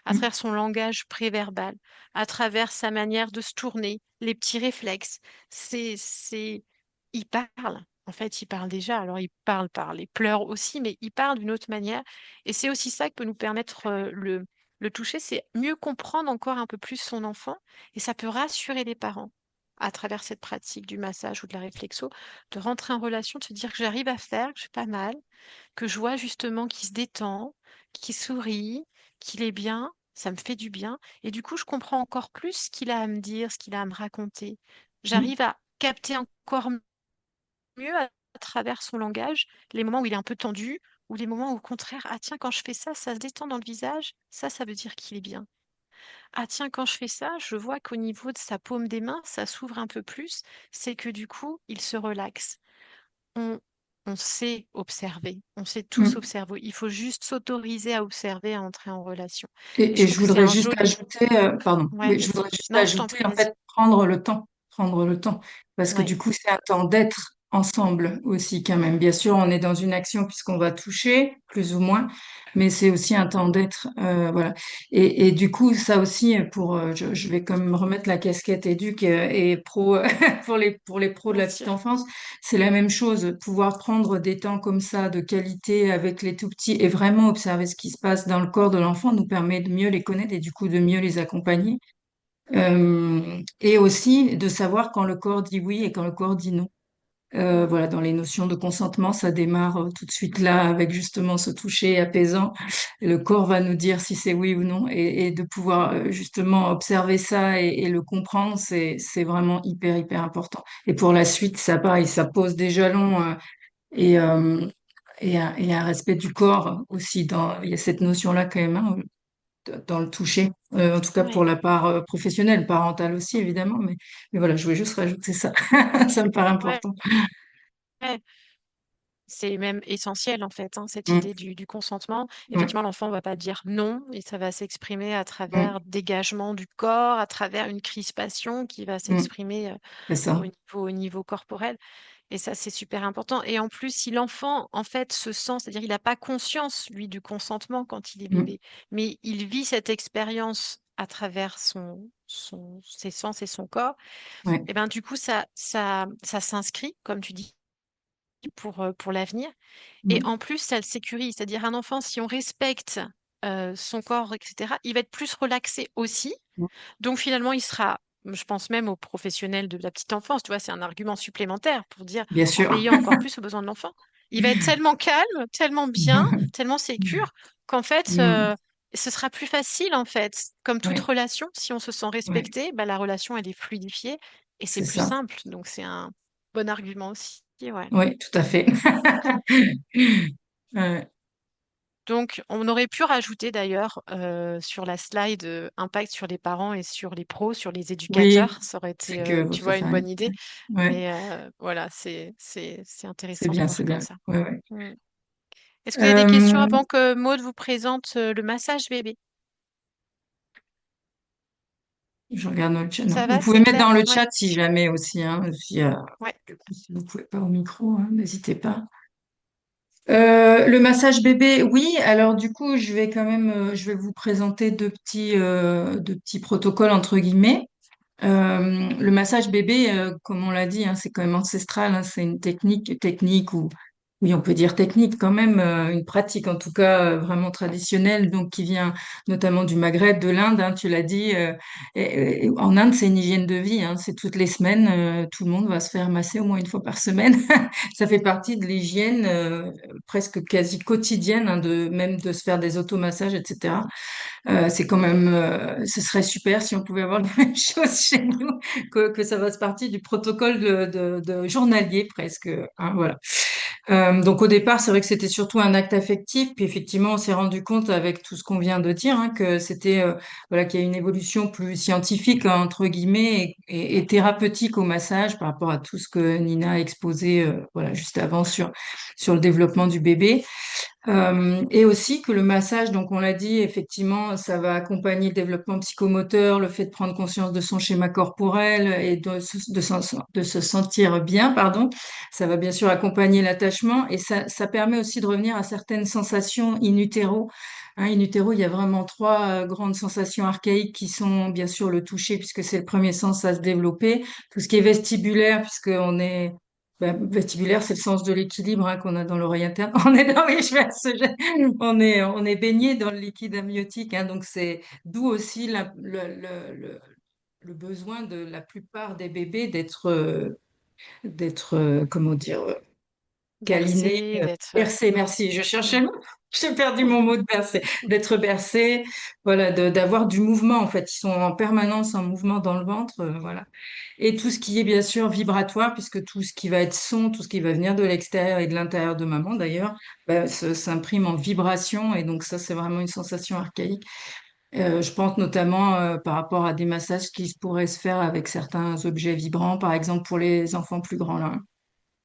à Mm. travers son langage préverbal, à travers sa manière de se tourner, les petits réflexes. C'est, il parle. En fait, il parle déjà. Alors, il parle par les pleurs aussi, mais il parle d'une autre manière. Et c'est aussi ça que peut nous permettre le toucher, c'est mieux comprendre encore un peu plus son enfant, et ça peut rassurer les parents à travers cette pratique du massage ou de la réflexo, de rentrer en relation, de se dire que j'arrive à faire, que j'ai pas mal, que je vois justement qu'il se détend, qu'il sourit, qu'il est bien, ça me fait du bien. Et du coup, je comprends encore plus ce qu'il a à me dire, ce qu'il a à me raconter. Mm. J'arrive à capter encore mieux à travers son langage les moments où il est un peu tendu ou les moments où, au contraire, ah tiens, quand je fais ça, ça se détend dans le visage, ça veut dire qu'il est bien. Ah tiens, quand je fais ça, je vois qu'au niveau de sa paume des mains, ça s'ouvre un peu plus. C'est que du coup, il se relaxe. On, on sait observer. On sait tous Mm. observer. Il faut juste s'autoriser à observer, à entrer en relation. Et je Et trouve je que c'est voudrais un juste joli... ajouter, pardon, Ouais, mais je voudrais vas-y. juste Non, je t'en ajouter, prie, en vas-y. fait, prendre le temps, parce que Ouais, du coup, c'est un temps d'être ensemble aussi, quand même. Bien sûr, on est dans une action puisqu'on va toucher, plus ou moins, mais c'est aussi un temps d'être, voilà. Et du coup, ça aussi, je vais quand même remettre la casquette éduque et pro pour les pros de bien la petite sûr. enfance, c'est la même chose. Pouvoir prendre des temps comme ça de qualité avec les tout petits et vraiment observer ce qui se passe dans le corps de l'enfant nous permet de mieux les connaître et du coup de mieux les accompagner. Et aussi de savoir quand le corps dit oui et quand le corps dit non. Mm. Voilà, dans les notions de consentement, ça démarre tout de suite là avec justement ce toucher apaisant. Le corps va nous dire si c'est oui ou non et de pouvoir justement observer ça et le comprendre, c'est vraiment hyper important. Et pour la suite, ça pareil, ça pose des jalons et, euh, et un respect du corps aussi. Il y a cette notion-là quand même hein, dans le toucher, en tout cas pour Ouais, la part professionnelle, parentale aussi évidemment, mais voilà, je voulais juste rajouter ça. Ça me paraît ouais, important. ouais. C'est même essentiel en fait, hein, cette Mm, idée du consentement. ouais, Effectivement, l'enfant ne va pas dire non et ça va s'exprimer à mm, travers dégagement du corps, à travers une crispation qui va mm, s'exprimer c'est ça. au niveau corporel. Et ça, c'est super important. Et en plus, si l'enfant, en fait, se sent, c'est-à-dire il n'a pas conscience, lui, du consentement quand il est Mm, bébé, mais il vit cette expérience à travers ses sens et son corps, ouais, et ben du coup, ça s'inscrit, comme tu dis, pour l'avenir. Et mm, en plus, ça le sécurise. C'est-à-dire un enfant, si on respecte son corps, etc., il va être plus relaxé aussi. mm, Donc finalement, il sera, je pense même aux professionnels de la petite enfance, tu vois, c'est un argument supplémentaire pour dire, bien en sûr. veillant encore plus aux besoins de l'enfant. Il va être tellement calme, tellement bien, tellement sécure, qu'en fait, Mm, ce sera plus facile, en fait. Comme toute ouais, relation, si on se sent ouais, respecté, bah, la relation, elle est fluidifiée et c'est c'est plus ça. simple. Donc c'est un bon argument aussi. Ouais. Oui, tout à fait. Ouais. Donc, on aurait pu rajouter d'ailleurs sur la slide impact sur les parents et sur les pros, sur les Oui, éducateurs. Ça aurait c'est été, que tu ça vois, fait une rien. bonne idée. Ouais, Mais voilà, c'est c'est intéressant de bien, voir c'est comme bien. ça. Ouais, ouais. Mm. Est-ce que vous avez des questions Euh, avant que Maud vous présente le massage bébé? je regarde dans le chat. Non. Ça Vous va, pouvez c'est mettre clair? dans le Ouais. chat si jamais aussi, hein, Ouais. du coup, si vous pouvez pas au micro, hein, n'hésitez pas. Le massage bébé, oui. Alors du coup, je vais quand même, je vais vous présenter deux petits protocoles entre guillemets. Le massage bébé, comme on l'a dit, hein, c'est quand même ancestral, hein, c'est une technique ou oui, on peut dire technique quand même, une pratique en tout cas vraiment traditionnelle, donc qui vient notamment du Maghreb, de l'Inde, hein, tu l'as dit. Et en Inde, c'est une hygiène de vie, hein, c'est toutes les semaines, tout le monde va se faire masser au moins une fois par semaine. Ça fait partie de l'hygiène presque quasi quotidienne, hein, de même de se faire des automassages, etc. C'est quand même, ce serait super si on pouvait avoir la même chose chez nous, que ça fasse partie du protocole de journalier presque, hein, voilà. Donc au départ, c'est vrai que c'était surtout un acte affectif, puis effectivement, on s'est rendu compte avec tout ce qu'on vient de dire, hein, que c'était, voilà, qu'il y a une évolution plus scientifique, hein, entre guillemets, et thérapeutique au massage par rapport à tout ce que Nina a exposé, voilà, juste avant sur le développement du bébé. Et aussi que le massage, donc on l'a dit, effectivement, ça va accompagner le développement psychomoteur, le fait de prendre conscience de son schéma corporel et de se sentir bien, pardon. Ça va bien sûr accompagner l'attachement et ça permet aussi de revenir à certaines sensations in utero. Hein, in utero, il y a vraiment trois grandes sensations archaïques qui sont bien sûr le toucher, puisque c'est le premier sens à se développer, tout ce qui est vestibulaire, puisqu'on est vestibulaire, c'est le sens de l'équilibre, hein, qu'on a dans l'oreille interne. On est dans, oui, je vais à ce jet. On est baigné dans le liquide amniotique, hein, donc c'est d'où aussi le besoin de la plupart des bébés d'être, comment dire, câliné, Bercé, d'être. bercé, Ouais. merci. Je cherchais Mm. le mot. J'ai perdu mon mot de bercé. D'être bercé, voilà, d'avoir du mouvement, en fait. Ils sont en permanence en mouvement dans le ventre, voilà. Et tout ce qui est bien sûr vibratoire, puisque tout ce qui va être son, tout ce qui va venir de l'extérieur et de l'intérieur de maman d'ailleurs, bah, s'imprime en vibration. Et donc ça, c'est vraiment une sensation archaïque. Je pense notamment par rapport à des massages qui pourraient se faire avec certains objets vibrants, par exemple pour les enfants plus grands là, hein,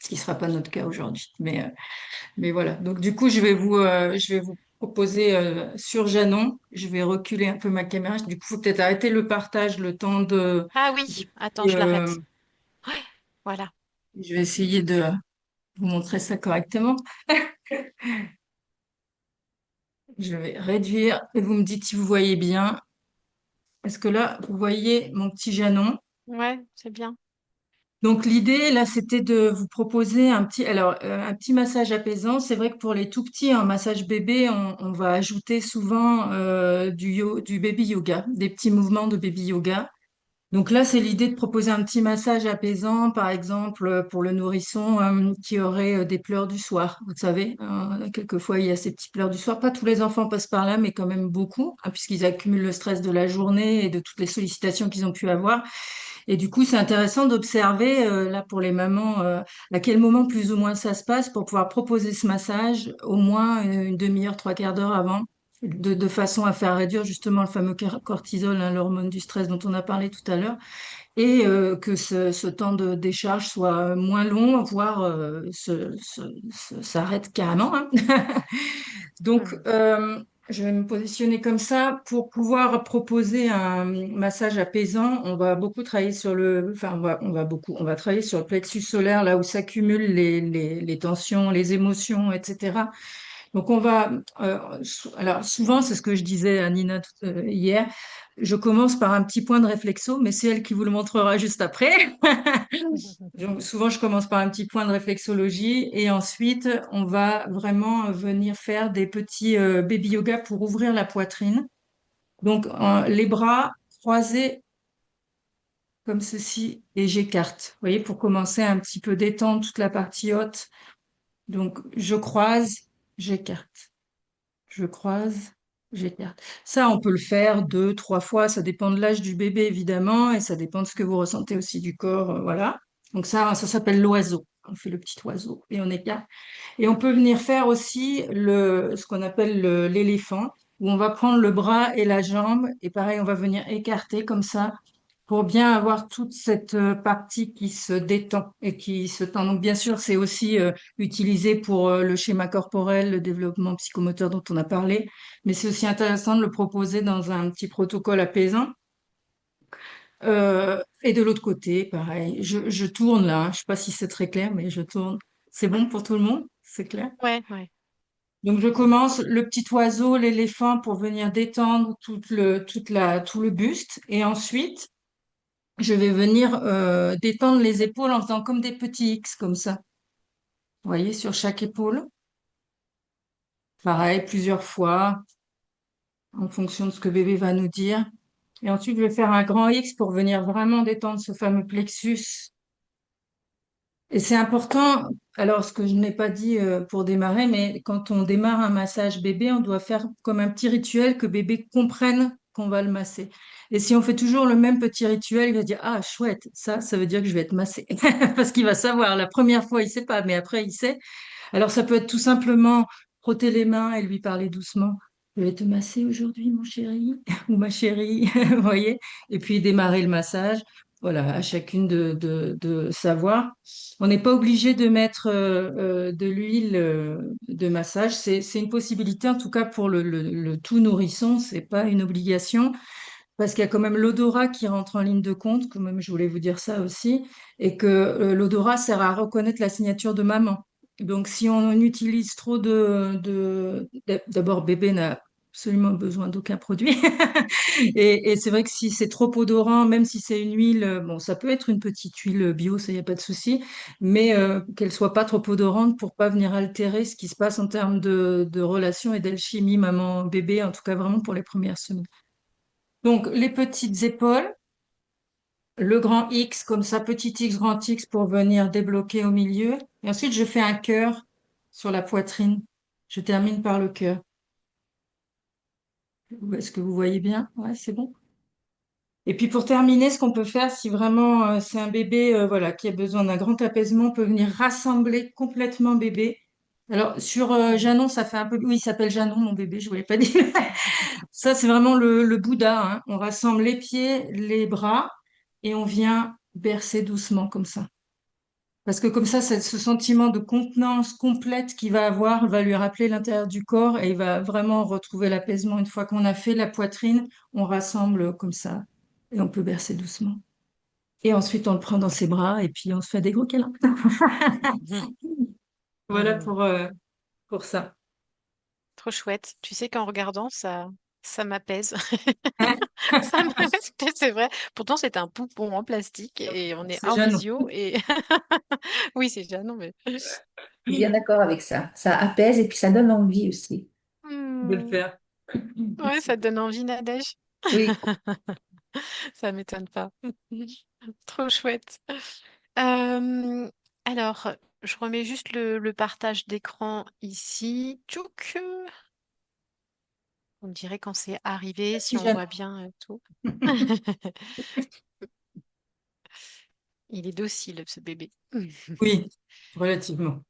ce qui ne sera pas notre cas aujourd'hui. Mais voilà. Donc du coup, je vais vous proposer sur Janon. Je vais reculer un peu ma caméra. Du coup, faut peut-être arrêter le partage le temps Ah oui, de- attends, je euh, l'arrête. Ouais, voilà. je vais essayer de vous montrer ça correctement. Je vais réduire et vous me dites si vous voyez bien. Est-ce que là, vous voyez mon petit Janon? Ouais, c'est bien. Donc l'idée là, c'était de vous proposer un petit massage apaisant. C'est vrai que pour les tout petits, un massage bébé, on va ajouter souvent du baby yoga, des petits mouvements de baby yoga. Donc là, c'est l'idée de proposer un petit massage apaisant, par exemple pour le nourrisson qui aurait des pleurs du soir. Vous savez, quelquefois il y a ces petits pleurs du soir. Pas tous les enfants passent par là, mais quand même beaucoup, hein, puisqu'ils accumulent le stress de la journée et de toutes les sollicitations qu'ils ont pu avoir. Et du coup, c'est intéressant d'observer, là, pour les mamans, à quel moment plus ou moins ça se passe pour pouvoir proposer ce massage au moins une demi-heure, trois quarts d'heure avant, de façon à faire réduire justement le fameux cortisol, hein, l'hormone du stress dont on a parlé tout à l'heure, et que ce temps de décharge soit moins long, voire s'arrête carrément, hein. Donc, Mm. je vais me positionner comme ça pour pouvoir proposer un massage apaisant. On va beaucoup travailler sur enfin, on va travailler sur le plexus solaire, là où s'accumulent les tensions, les émotions, etc. Donc, alors souvent, c'est ce que je disais à Nina hier. Je commence par un petit point de réflexo, mais c'est elle qui vous le montrera juste après. Donc, souvent, je commence par un petit point de réflexologie et ensuite, on va vraiment venir faire des petits baby yoga pour ouvrir la poitrine. Donc, les bras croisés comme ceci et j'écarte. Vous voyez, pour commencer à un petit peu détendre toute la partie haute. Donc, je croise, j'écarte. Je croise, j'écarte. Ça, on peut le faire deux, trois fois. Ça dépend de l'âge du bébé, évidemment, et ça dépend de ce que vous ressentez aussi du corps. Voilà. Donc ça s'appelle l'oiseau. On fait le petit oiseau et on écarte. Et on peut venir faire aussi ce qu'on appelle l'éléphant, où on va prendre le bras et la jambe, et pareil, on va venir écarter comme ça, pour bien avoir toute cette partie qui se détend et qui se tend. Donc, bien sûr, c'est aussi utilisé pour le schéma corporel, le développement psychomoteur dont on a parlé, mais c'est aussi intéressant de le proposer dans un petit protocole apaisant. Et de l'autre côté, pareil, je tourne là, hein. Je sais pas si c'est très clair, mais je tourne. C'est bon pour tout le monde? C'est clair? Ouais, ouais. Donc, je commence le petit oiseau, l'éléphant pour venir détendre tout le buste. Et ensuite, je vais venir détendre les épaules en faisant comme des petits X comme ça. Vous voyez, sur chaque épaule. Pareil, plusieurs fois, en fonction de ce que bébé va nous dire. Et ensuite, je vais faire un grand X pour venir vraiment détendre ce fameux plexus. Et c'est important, alors ce que je n'ai pas dit pour démarrer, mais quand on démarre un massage bébé, on doit faire comme un petit rituel que bébé comprenne qu'on va le masser. Et si on fait toujours le même petit rituel, il va dire, ah, chouette, ça veut dire que je vais être massé. Parce qu'il va savoir, la première fois, il sait pas, mais après, il sait. Alors, ça peut être tout simplement frotter les mains et lui parler doucement. Je vais te masser aujourd'hui, mon chéri, ou ma chérie, vous voyez? Et puis démarrer le massage. Voilà, à chacune de savoir. On n'est pas obligé de mettre de l'huile de massage. C'est une possibilité, en tout cas pour le tout nourrisson, c'est pas une obligation. Parce qu'il y a quand même l'odorat qui rentre en ligne de compte, quand même, je voulais vous dire ça aussi, et que l'odorat sert à reconnaître la signature de maman. Donc, si on utilise trop d'abord, bébé n'a absolument besoin d'aucun produit. Et c'est vrai que si c'est trop odorant, même si c'est une huile, bon, ça peut être une petite huile bio, ça, y a pas de souci, mais qu'elle soit pas trop odorante pour pas venir altérer ce qui se passe en termes de relation et d'alchimie maman-bébé, en tout cas vraiment pour les premières semaines. Donc, les petites épaules, le grand X, comme ça, petit X, grand X pour venir débloquer au milieu. Et ensuite, je fais un cœur sur la poitrine. Je termine par le cœur. Est-ce que vous voyez bien? Ouais, c'est bon. Et puis, pour terminer, ce qu'on peut faire, si vraiment c'est un bébé voilà, qui a besoin d'un grand apaisement, on peut venir rassembler complètement bébé. Alors, sur Janon, ça fait un peu... Oui, il s'appelle Janon, mon bébé, je ne voulais pas dire. Ça, c'est vraiment le Bouddha, hein. On rassemble les pieds, les bras et on vient bercer doucement comme ça. Parce que comme ça, ce sentiment de contenance complète qu'il va avoir va lui rappeler l'intérieur du corps et il va vraiment retrouver l'apaisement. Une fois qu'on a fait la poitrine, on rassemble comme ça et on peut bercer doucement. Et ensuite, on le prend dans ses bras et puis on se fait des gros câlins. Voilà Mhm. pour ça. Trop chouette. Tu sais qu'en regardant, ça m'apaise. Hein. Ça m'apaise, c'est vrai. Pourtant, c'est un poupon en plastique et on est C'est en Jeannot visio et oui, c'est déjà non mais Je suis bien d'accord avec ça. Ça apaise et puis ça donne envie aussi. de le Hmm. faire. Ouais, ça te donne envie, Nadège. Oui. Ça m'étonne pas. Trop chouette. Euh, alors, je remets juste le partage d'écran ici. Tchouk. On dirait quand c'est arrivé, si Merci, on Jeannot. voit bien tout. Il est docile, ce bébé. Oui, relativement.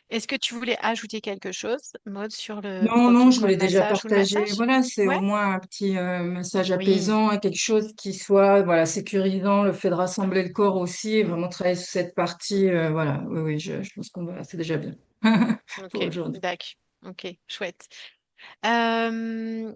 Est-ce que tu voulais ajouter quelque chose, Maud, sur le Non, non, je protocole voulais déjà massage ou le partager. massage? Voilà, c'est au Ouais? moins un petit massage Oui. apaisant, et quelque chose qui soit voilà sécurisant. Le fait de rassembler le corps aussi, et vraiment travailler sur cette partie. Voilà, oui, oui, je pense qu'on va, c'est déjà bien pour Ok, aujourd'hui. d'accord. Ok, chouette. Du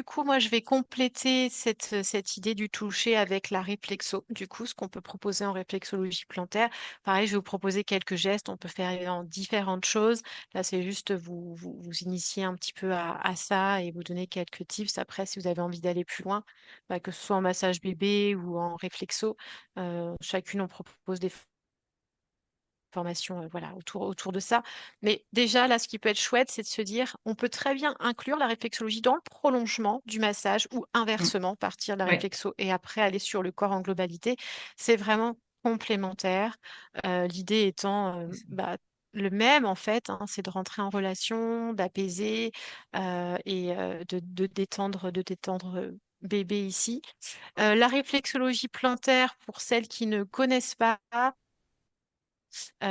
coup, moi, je vais compléter cette idée du toucher avec la réflexo. Du coup, ce qu'on peut proposer en réflexologie plantaire. Pareil, je vais vous proposer quelques gestes. On peut faire en différentes choses. Là, c'est juste vous initier un petit peu à ça et vous donner quelques tips. Après, si vous avez envie d'aller plus loin, bah, que ce soit en massage bébé ou en réflexo, chacune, on propose des formation voilà, autour de ça. Mais déjà, là, ce qui peut être chouette, c'est de se dire, on peut très bien inclure la réflexologie dans le prolongement du massage ou Mm. inversement, partir de la Oui, réflexo et après aller sur le corps en globalité. C'est vraiment complémentaire. L'idée étant le même, en fait, hein, c'est de rentrer en relation, d'apaiser et de détendre bébé ici. La réflexologie plantaire, pour celles qui ne connaissent pas,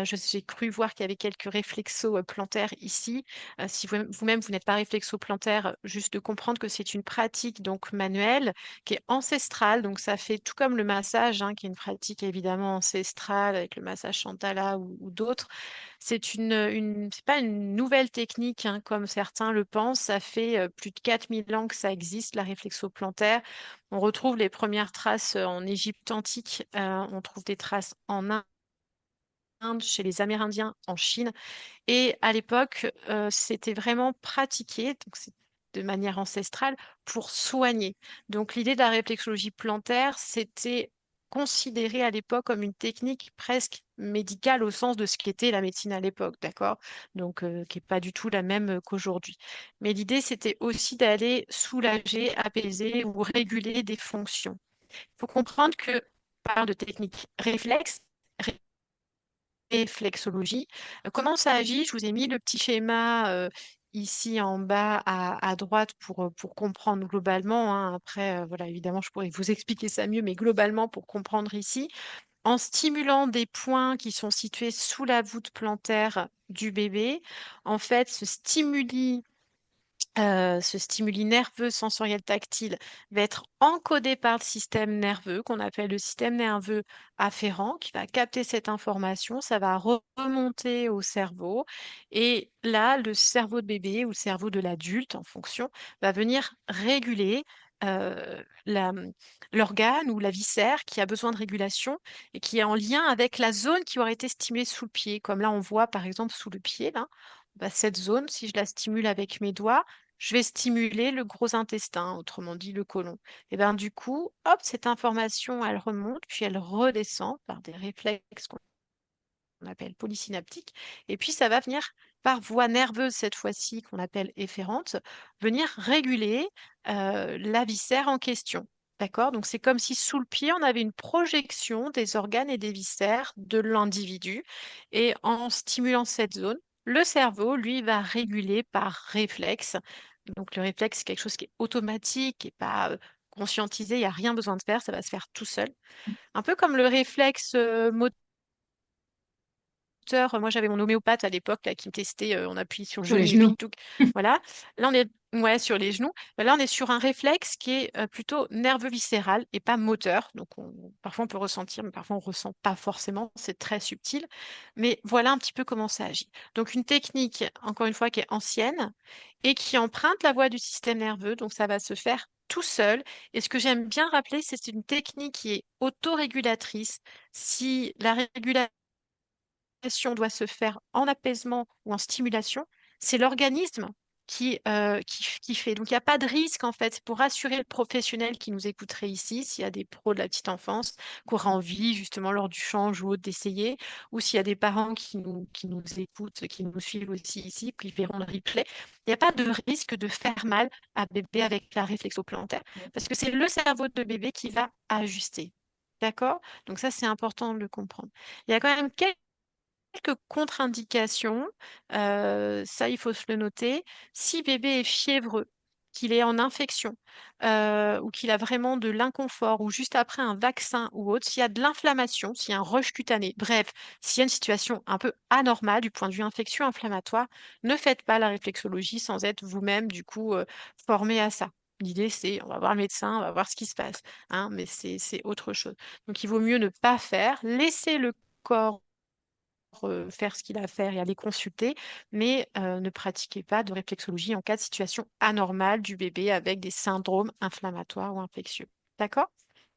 j'ai cru voir qu'il y avait quelques réflexos plantaires ici. Si vous-même, vous n'êtes pas réflexo-plantaire, juste de comprendre que c'est une pratique donc manuelle qui est ancestrale. Donc ça fait tout comme le massage, hein, qui est une pratique évidemment ancestrale avec le massage Chantala ou d'autres. C'est pas une nouvelle technique, hein, comme certains le pensent. Ça fait plus de 4000 ans que ça existe, la réflexo-plantaire. On retrouve les premières traces en Égypte antique. On trouve des traces en Inde, chez les Amérindiens, en Chine. Et à l'époque, c'était vraiment pratiqué, donc c'est de manière ancestrale, pour soigner. Donc l'idée de la réflexologie plantaire, c'était considéré à l'époque comme une technique presque médicale au sens de ce qu'était la médecine à l'époque, d'accord? Donc qui n'est pas du tout la même qu'aujourd'hui. Mais l'idée, c'était aussi d'aller soulager, apaiser ou réguler des fonctions. Il faut comprendre que, on parle de technique réflexe, réflexologie. Comment ça agit? Je vous ai mis le petit schéma ici en bas à droite pour comprendre globalement, hein. Après, voilà, évidemment, je pourrais vous expliquer ça mieux, mais globalement, pour comprendre ici, en stimulant des points qui sont situés sous la voûte plantaire du bébé, en fait, ce stimuli nerveux sensoriel tactile va être encodé par le système nerveux qu'on appelle le système nerveux afférent qui va capter cette information, ça va remonter au cerveau et là, le cerveau de bébé ou le cerveau de l'adulte en fonction va venir réguler l'organe ou la viscère qui a besoin de régulation et qui est en lien avec la zone qui aurait été stimulée sous le pied. Comme là, on voit par exemple sous le pied, là, bah, cette zone, si je la stimule avec mes doigts, je vais stimuler le gros intestin, autrement dit le côlon. Et bien du coup, hop, cette information, elle remonte, puis elle redescend par des réflexes qu'on appelle polysynaptiques. Et puis ça va venir par voie nerveuse cette fois-ci, qu'on appelle efférente, venir réguler la viscère en question. D'accord? Donc c'est comme si sous le pied, on avait une projection des organes et des viscères de l'individu. Et en stimulant cette zone, le cerveau, lui, va réguler par réflexe. Donc le réflexe, c'est quelque chose qui est automatique et pas conscientisé, il n'y a rien besoin de faire, ça va se faire tout seul. Un peu comme le réflexe moi, j'avais mon homéopathe à l'époque là, qui me testait, on appuie sur le Sur les genou et genoux. puis tout. Voilà. Là, on est ouais, sur les genoux. Là, on est sur un réflexe qui est plutôt nerveux viscéral et pas moteur. Donc, parfois, on peut ressentir, mais parfois, on ressent pas forcément. C'est très subtil. Mais voilà un petit peu comment ça agit. Donc, une technique, encore une fois, qui est ancienne et qui emprunte la voie du système nerveux. Donc, ça va se faire tout seul. Et ce que j'aime bien rappeler, c'est une technique qui est autorégulatrice. Si la régulation doit se faire en apaisement ou en stimulation, c'est l'organisme qui fait. Donc, il n'y a pas de risque, en fait, pour rassurer le professionnel qui nous écouterait ici, s'il y a des pros de la petite enfance qui auraient envie, justement, lors du change ou autre, d'essayer, ou s'il y a des parents qui nous écoutent, qui nous suivent aussi ici, qui verront le replay. Il n'y a pas de risque de faire mal à bébé avec la réflexo-plantaire, parce que c'est le cerveau de bébé qui va ajuster. D'accord? Donc ça, c'est important de le comprendre. Il y a quand même quelques contre-indications, ça il faut se le noter. Si bébé est fiévreux, qu'il est en infection, ou qu'il a vraiment de l'inconfort, ou juste après un vaccin ou autre, s'il y a de l'inflammation, s'il y a un rush cutané, bref, s'il y a une situation un peu anormale du point de vue infection inflammatoire, ne faites pas la réflexologie sans être vous-même du coup formé à ça. L'idée, c'est, on va voir le médecin, on va voir ce qui se passe, hein, mais c'est autre chose. Donc, il vaut mieux ne pas faire, laisser le corps faire ce qu'il a à faire et aller consulter, mais ne pratiquez pas de réflexologie en cas de situation anormale du bébé avec des syndromes inflammatoires ou infectieux. D'accord?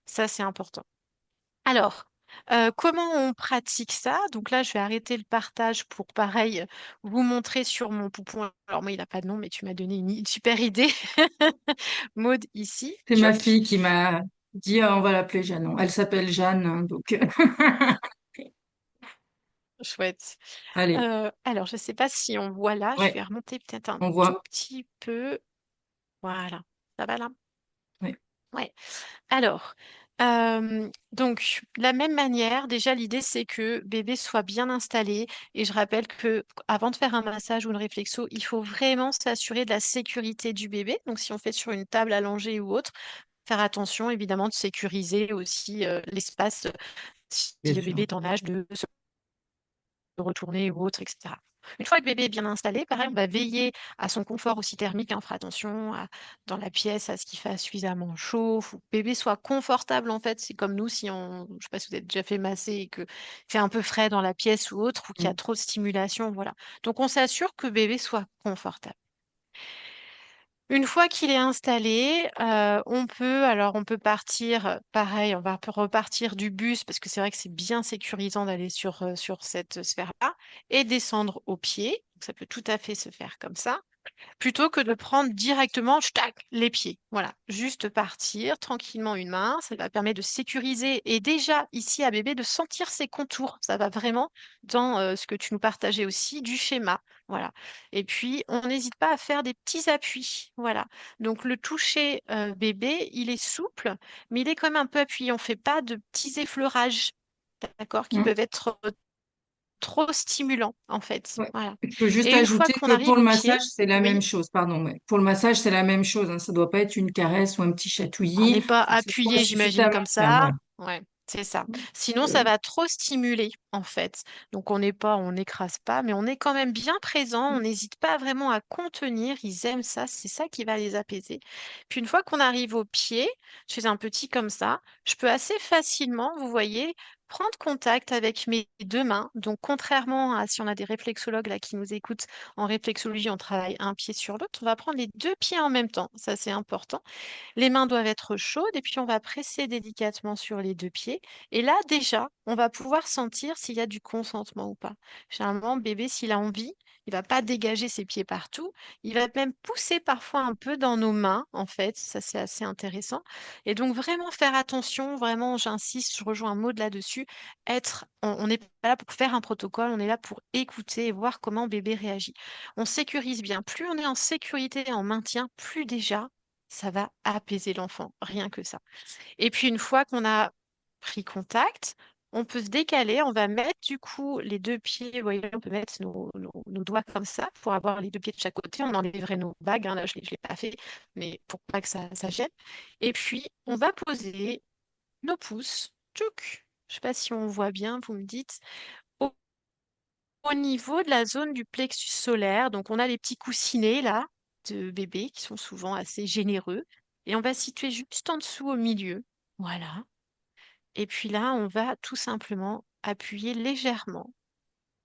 Ça, c'est important. Alors, comment on pratique ça? Donc là, je vais arrêter le partage pour, pareil, vous montrer sur mon poupon. Alors moi, il n'a pas de nom, mais tu m'as donné une super idée. Maud, ici, C'est ma choc, fille qui m'a dit, ah, on va l'appeler Jeanne. Elle s'appelle Jeanne, hein, donc chouette. allez, Alors, je ne sais pas si on voit là, je ouais, vais remonter peut-être un on tout voit. petit peu. Voilà, ça va là? Ouais. Ouais. Alors, donc, de la même manière, déjà, l'idée, c'est que bébé soit bien installé. Et je rappelle que avant de faire un massage ou une réflexo, il faut vraiment s'assurer de la sécurité du bébé. Donc, si on fait sur une table allongée ou autre, faire attention évidemment de sécuriser aussi l'espace bien si le sûr. bébé est en âge de se retourner ou autre, etc. Une fois que bébé est bien installé, pareil, on va veiller à son confort aussi thermique, hein. On fera attention dans la pièce à ce qu'il fasse suffisamment chaud, faut que bébé soit confortable en fait. C'est comme nous si je sais pas si vous êtes déjà fait masser et que fait un peu frais dans la pièce ou autre, ou qu'il y a Mm. trop de stimulation, voilà. Donc on s'assure que bébé soit confortable. Une fois qu'il est installé, on peut partir, pareil, on va repartir du bus parce que c'est vrai que c'est bien sécurisant d'aller sur cette sphère-là et descendre au pied. Donc, ça peut tout à fait se faire comme ça plutôt que de prendre directement tac, les pieds. Voilà, juste partir tranquillement une main, ça va permettre de sécuriser et déjà ici à bébé de sentir ses contours. Ça va vraiment dans ce que tu nous partageais aussi du schéma. Voilà. Et puis, on n'hésite pas à faire des petits appuis. Voilà. Donc, le toucher bébé, il est souple, mais il est quand même un peu appuyé. On ne fait pas de petits effleurages, d'accord, qui Mm. peuvent être trop stimulants, en fait. Ouais. Voilà. Je peux juste Et une fois ajouter qu'on que pour arrive le au massage, pied, c'est la même oui. chose. Pardon, ouais. Pour le massage, c'est la même chose, hein. Ça doit pas être une caresse ou un petit On chatouillis. n'est pas Faut que ce soit appuyé, j'imagine, suffisamment comme ferme. ça. Voilà. Ouais, c'est ça. Sinon, ça Euh, va trop stimuler, en fait. Donc, on n'écrase pas, mais on est quand même bien présent. On n'hésite pas vraiment à contenir. Ils aiment ça. C'est ça qui va les apaiser. Puis, une fois qu'on arrive au pied, je fais un petit comme ça. Je peux assez facilement, vous voyez, prendre contact avec mes deux mains. Donc, contrairement à si on a des réflexologues là qui nous écoutent, en réflexologie, on travaille un pied sur l'autre. On va prendre les deux pieds en même temps. Ça, c'est important. Les mains doivent être chaudes et puis on va presser délicatement sur les deux pieds. Et là, déjà, on va pouvoir sentir s'il y a du consentement ou pas. Généralement, bébé, s'il a envie, il va pas dégager ses pieds partout. Il va même pousser parfois un peu dans nos mains, en fait. Ça, c'est assez intéressant. Et donc, vraiment faire attention, vraiment, j'insiste, je rejoins un mot de là-dessus. On n'est pas là pour faire un protocole, on est là pour écouter et voir comment bébé réagit. On sécurise bien. Plus on est en sécurité et en maintien, plus déjà ça va apaiser l'enfant, rien que ça. Et puis une fois qu'on a pris contact, on peut se décaler, on va mettre du coup les deux pieds, vous voyez, on peut mettre nos doigts comme ça pour avoir les deux pieds de chaque côté. On enlèverait nos bagues, hein, là je l'ai pas fait, mais pour pas que ça gêne. Et puis on va poser nos pouces, tchouk. Je sais pas si on voit bien, vous me dites, au, au niveau de la zone du plexus solaire. Donc on a les petits coussinets là de bébé qui sont souvent assez généreux. Et on va situer juste en dessous au milieu. Voilà. Et puis là, on va tout simplement appuyer légèrement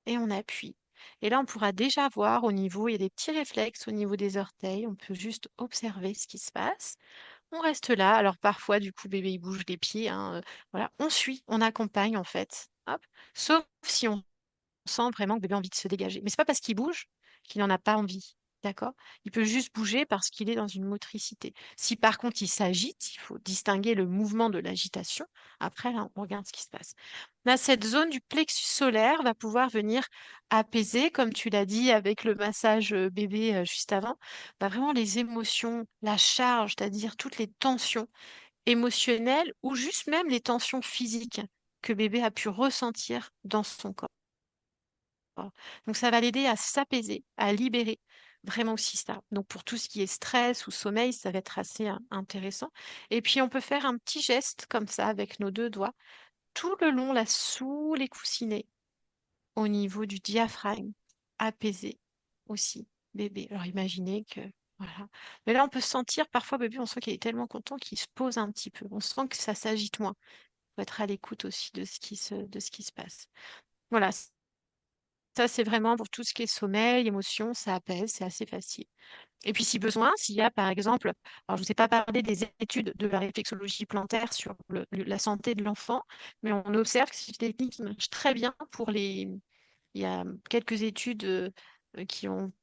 et on appuie. Et là, on pourra déjà voir au niveau, il y a des petits réflexes au niveau des orteils. On peut juste observer ce qui se passe. On reste là. Alors parfois, du coup, bébé, il bouge les pieds, hein, voilà. On suit, on accompagne en fait. Hop. Sauf si on sent vraiment que bébé a envie de se dégager. Mais c'est pas parce qu'il bouge qu'il n'en a pas envie. D'accord? Il peut juste bouger parce qu'il est dans une motricité. Si par contre il s'agite, il faut distinguer le mouvement de l'agitation. Après, là, on regarde ce qui se passe. Là, cette zone du plexus solaire va pouvoir venir apaiser, comme tu l'as dit avec le massage bébé juste avant, bah, vraiment les émotions, la charge, c'est-à-dire toutes les tensions émotionnelles ou juste même les tensions physiques que bébé a pu ressentir dans son corps. Donc, ça va l'aider à s'apaiser, à libérer vraiment aussi ça. Donc, pour tout ce qui est stress ou sommeil, ça va être assez intéressant. Et puis, on peut faire un petit geste comme ça avec nos deux doigts, tout le long, là, sous les coussinets, au niveau du diaphragme, apaiser aussi bébé. Alors, imaginez que, voilà. Mais là, on peut sentir, parfois, bébé, on sent qu'il est tellement content qu'il se pose un petit peu. On sent que ça s'agite moins. Il faut être à l'écoute aussi de ce qui se passe. Voilà, ça, c'est vraiment pour tout ce qui est sommeil, émotion, ça apaise, c'est assez facile. Et puis, si besoin, s'il y a, par exemple, alors je ne vous ai pas parlé des études de la réflexologie plantaire sur la santé de l'enfant, mais on observe que c'est une technique qui marche très bien pour les. Il y a quelques études qui ont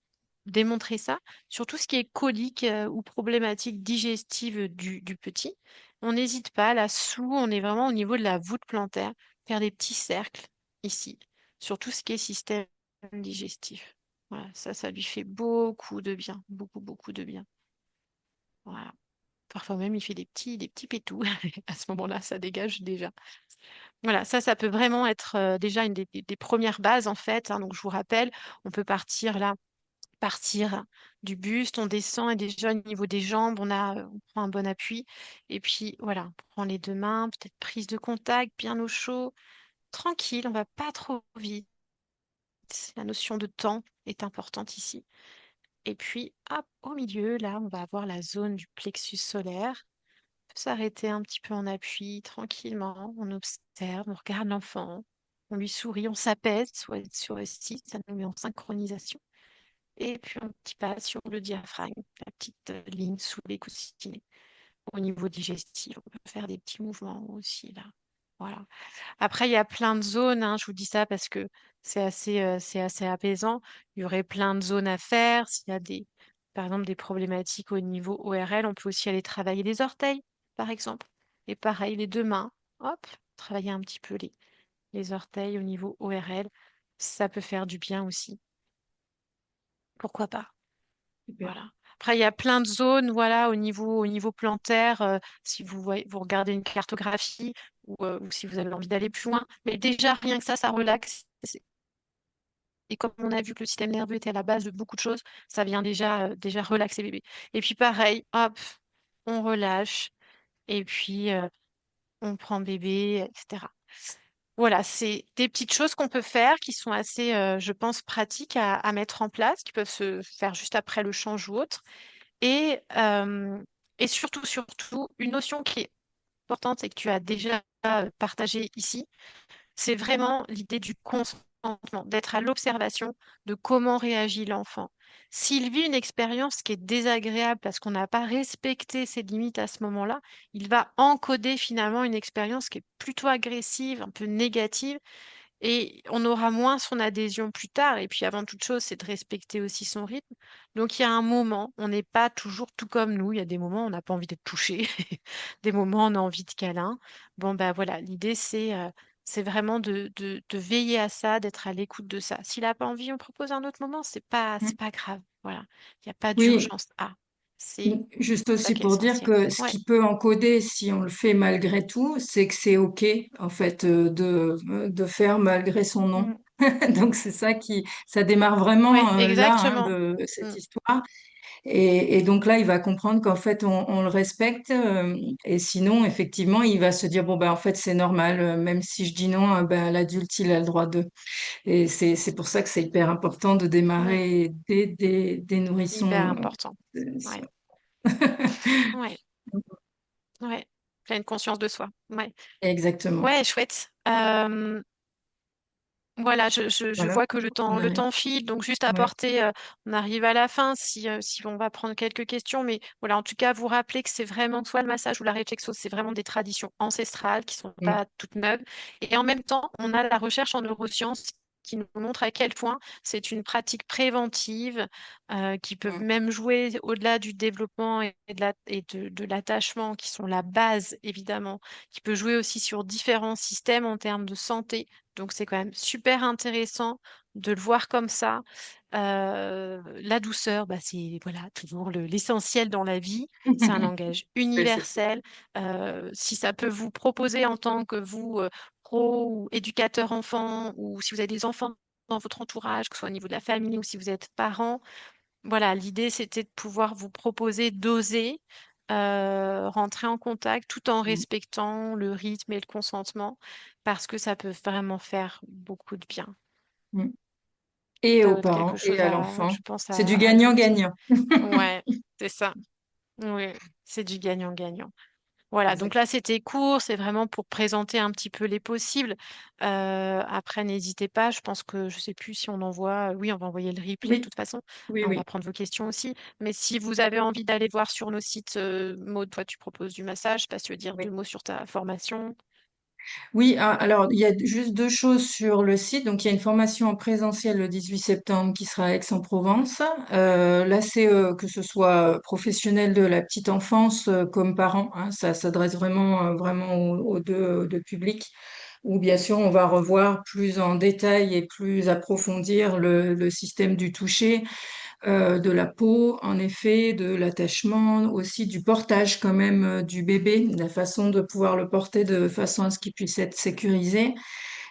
démontré ça, sur tout ce qui est colique ou problématique digestive du petit. On n'hésite pas, là, sous, on est vraiment au niveau de la voûte plantaire, faire des petits cercles ici, sur tout ce qui est système digestif. Voilà, ça lui fait beaucoup de bien, beaucoup, beaucoup de bien. Voilà. Parfois même, il fait des petits pétous. À ce moment-là, ça dégage déjà. Voilà, ça peut vraiment être déjà une des premières bases, en fait, hein. Donc, je vous rappelle, on peut partir là partir du buste, on descend et déjà au niveau des jambes, on prend un bon appui. Et puis voilà, on prend les deux mains, peut-être prise de contact, bien au chaud, tranquille, on va pas trop vite. La notion de temps est importante ici. Et puis, hop, au milieu, là, on va avoir la zone du plexus solaire. On peut s'arrêter un petit peu en appui, tranquillement. On observe, on regarde l'enfant, on lui sourit, on s'apaise, sur S6, ça nous met en synchronisation. Et puis, un petit pas sur le diaphragme, la petite ligne sous les coussinets. Au niveau digestif, on peut faire des petits mouvements aussi, là. Voilà. Après, il y a plein de zones, hein, je vous dis ça parce que c'est assez apaisant. Il y aurait plein de zones à faire. S'il y a par exemple, des problématiques au niveau ORL, on peut aussi aller travailler les orteils, par exemple. Et pareil, les deux mains, hop, travailler un petit peu les orteils au niveau ORL. Ça peut faire du bien aussi. Pourquoi pas? Super. Voilà. Après, il y a plein de zones, voilà, au niveau plantaire, si vous regardez une cartographie ou si vous avez envie d'aller plus loin. Mais déjà, rien que ça relaxe. Et comme on a vu que le système nerveux était à la base de beaucoup de choses, ça vient déjà relaxer bébé. Et puis pareil, hop, on relâche et puis on prend bébé, etc. Voilà, c'est des petites choses qu'on peut faire qui sont assez, je pense, pratiques à mettre en place, qui peuvent se faire juste après le change ou autre. Et, euh, et surtout, une notion qui est importante et que tu as déjà partagée ici, c'est vraiment l'idée du consentement, d'être à l'observation de comment réagit l'enfant. S'il vit une expérience qui est désagréable parce qu'on n'a pas respecté ses limites à ce moment-là, il va encoder finalement une expérience qui est plutôt agressive, un peu négative, et on aura moins son adhésion plus tard. Et puis avant toute chose, c'est de respecter aussi son rythme. Donc il y a un moment, on n'est pas toujours tout comme nous. Il y a des moments où on n'a pas envie d'être touché, des moments où on a envie de câlin. Bon, ben voilà, l'idée c'est vraiment de veiller à ça, d'être à l'écoute de ça. S'il n'a pas envie, on propose un autre moment, c'est pas grave. Voilà, il n'y a pas Oui, d'urgence. Ah, c'est juste ça aussi qui est pour dire essentiel. que ce Ouais. qui peut encoder, si on le fait malgré tout, c'est que c'est OK, en fait, de faire malgré son nom. Mm. Donc, c'est ça ça démarre Ouais, vraiment là, hein, exactement. de cette Mm. histoire. Et donc là, il va comprendre qu'en fait, on le respecte. Et sinon, effectivement, il va se dire, bon, ben, en fait, c'est normal. Même si je dis non, ben, l'adulte, il a le droit de. Et c'est pour ça que c'est hyper important de Mm. démarrer dès des Hyper nourrissons. important. Ouais. Ouais. Ouais, pleine conscience de soi. Ouais, Exactement. ouais, chouette. Voilà, je Voilà, vois que on le arrive. temps file, donc juste Ouais. apporter, on arrive à la fin si on va prendre quelques questions, mais voilà, en tout cas, vous rappelez que c'est vraiment soit le massage ou la réflexo, c'est vraiment des traditions ancestrales qui sont Mm, pas toutes neuves. Et en même temps, on a la recherche en neurosciences qui nous montre à quel point c'est une pratique préventive qui peut mm, même jouer au-delà du développement de l'attachement, qui sont la base, évidemment, qui peut jouer aussi sur différents systèmes en termes de santé. Donc c'est quand même super intéressant de le voir comme ça. La douceur, bah, c'est voilà, toujours l'essentiel dans la vie. C'est un langage ouais, c'est ça. universel. Si ça peut vous proposer en tant que vous, pro ou éducateur enfant, ou si vous avez des enfants dans votre entourage, que ce soit au niveau de la famille ou si vous êtes parent, voilà, l'idée, c'était de pouvoir vous proposer d'oser rentrer en contact tout en Mm, respectant le rythme et le consentement, parce que ça peut vraiment faire beaucoup de bien. mm. Et Tu aux as quelque parents et chose à à, l'enfant. je pense, C'est du à ajouter? gagnant-gagnant. Ouais, c'est ça. Oui, c'est du gagnant-gagnant. Voilà, donc Exact. là, c'était court, c'est vraiment pour présenter un petit peu les possibles. Après, n'hésitez pas, je pense que je sais plus si on envoie, oui, on va envoyer le replay de Oui, toute façon. oui, On va oui. prendre vos questions aussi. Mais si vous avez envie d'aller voir sur nos sites, Maud, toi, tu proposes du massage, je sais pas si tu veux dire deux Oui. mots sur ta formation. Oui, alors il y a juste deux choses sur le site. Donc il y a une formation en présentiel le 18 septembre qui sera à Aix-en-Provence. Là, c'est que ce soit professionnel de la petite enfance comme parents, hein, ça s'adresse vraiment aux deux publics. Où bien sûr on va revoir plus en détail et plus approfondir le système du toucher, de la peau, en effet, de l'attachement, aussi du portage quand même du bébé, la façon de pouvoir le porter de façon à ce qu'il puisse être sécurisé.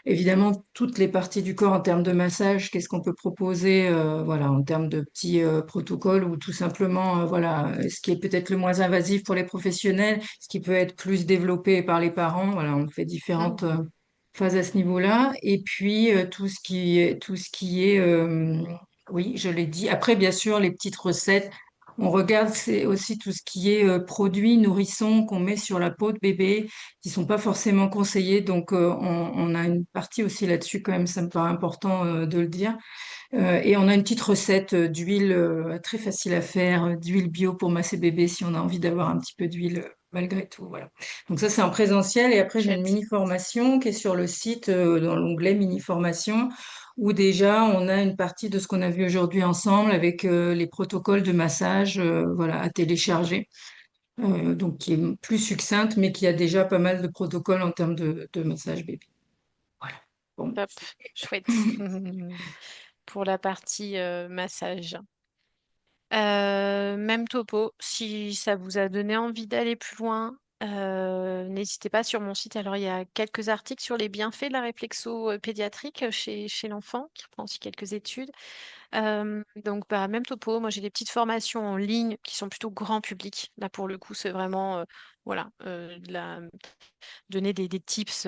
évidemment toutes les parties du corps en termes de massage, qu'est-ce qu'on peut proposer, voilà, en termes de petits protocoles ou tout simplement, voilà, ce qui est peut-être le moins invasif pour les professionnels, ce qui peut être plus développé par les parents. Voilà, on fait Mm. différentes phases à ce niveau-là. Et puis tout ce qui est, oui, je l'ai dit. Après, bien sûr, les petites recettes. On regarde, c'est aussi tout ce qui est produits nourrissons qu'on met sur la peau de bébé qui sont pas forcément conseillés. Donc, on a une partie aussi là-dessus quand même, ça me paraît important de le dire. Et on a une petite recette d'huile très facile à faire, d'huile bio pour masser bébé si on a envie d'avoir un petit peu d'huile malgré tout. Voilà. Donc ça, c'est en présentiel. Et après, j'ai une Chouette. mini formation qui est sur le site dans l'onglet mini formation où déjà on a une partie de ce qu'on a vu aujourd'hui ensemble avec les protocoles de massage voilà, à télécharger donc qui est plus succincte, mais qui a déjà pas mal de protocoles en termes de massage bébé. Voilà. Bon. Top. Chouette. Pour la partie massage. Même topo, si ça vous a donné envie d'aller plus loin, n'hésitez pas sur mon site. Alors, il y a quelques articles sur les bienfaits de la réflexo pédiatrique chez l'enfant, qui reprend aussi quelques études. Donc, bah, même topo. Moi, j'ai des petites formations en ligne qui sont plutôt grand public. Là, pour le coup, c'est vraiment, voilà, donner des tips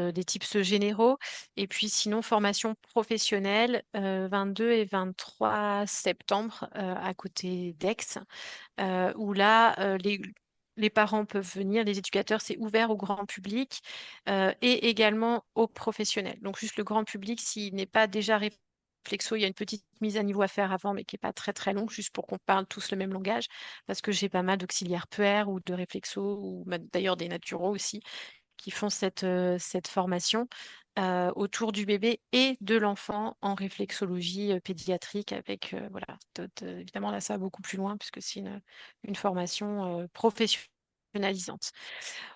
généraux. Et puis, sinon, formation professionnelle, 22 et 23 septembre, à côté d'Aix, où là, les parents peuvent venir, les éducateurs, c'est ouvert au grand public et également aux professionnels. Donc, juste le grand public, s'il n'est pas déjà réflexo, il y a une petite mise à niveau à faire avant, mais qui n'est pas très très longue, juste pour qu'on parle tous le même langage, parce que j'ai pas mal d'auxiliaires PER ou de réflexo, ou d'ailleurs des naturaux aussi, qui font cette formation autour du bébé et de l'enfant en réflexologie pédiatrique avec, voilà, évidemment là ça va beaucoup plus loin puisque c'est une formation professionnalisante.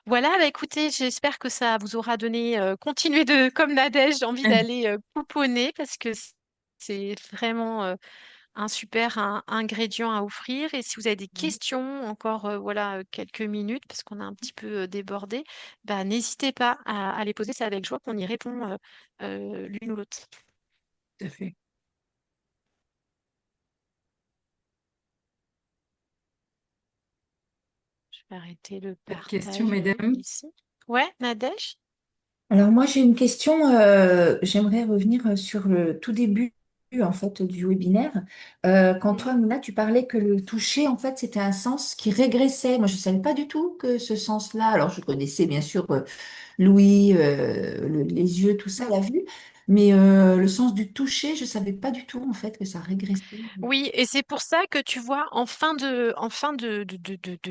Voilà, bah, écoutez, j'espère que ça vous aura donné, continuer de, comme Nadège, envie d'aller pouponner parce que c'est vraiment un super ingrédient à offrir. Et si vous avez des questions, encore voilà, quelques minutes, parce qu'on a un petit peu débordé, bah, n'hésitez pas à les poser. C'est avec joie qu'on y répond l'une ou l'autre. Tout à fait. Je vais arrêter le Pas de questions, partage mesdames? ici. Ouais, Nadège? Alors moi j'ai une question, j'aimerais revenir sur le tout début en fait du webinaire. Quand toi, Mhm. Mina, tu parlais que le toucher en fait c'était un sens qui régressait. Moi je ne savais pas du tout que ce sens-là. Alors je connaissais bien sûr l'ouïe, les yeux, tout ça, la vue, mais le sens du toucher, je ne savais pas du tout en fait que ça régressait. Oui, et c'est pour ça que tu vois, en fin de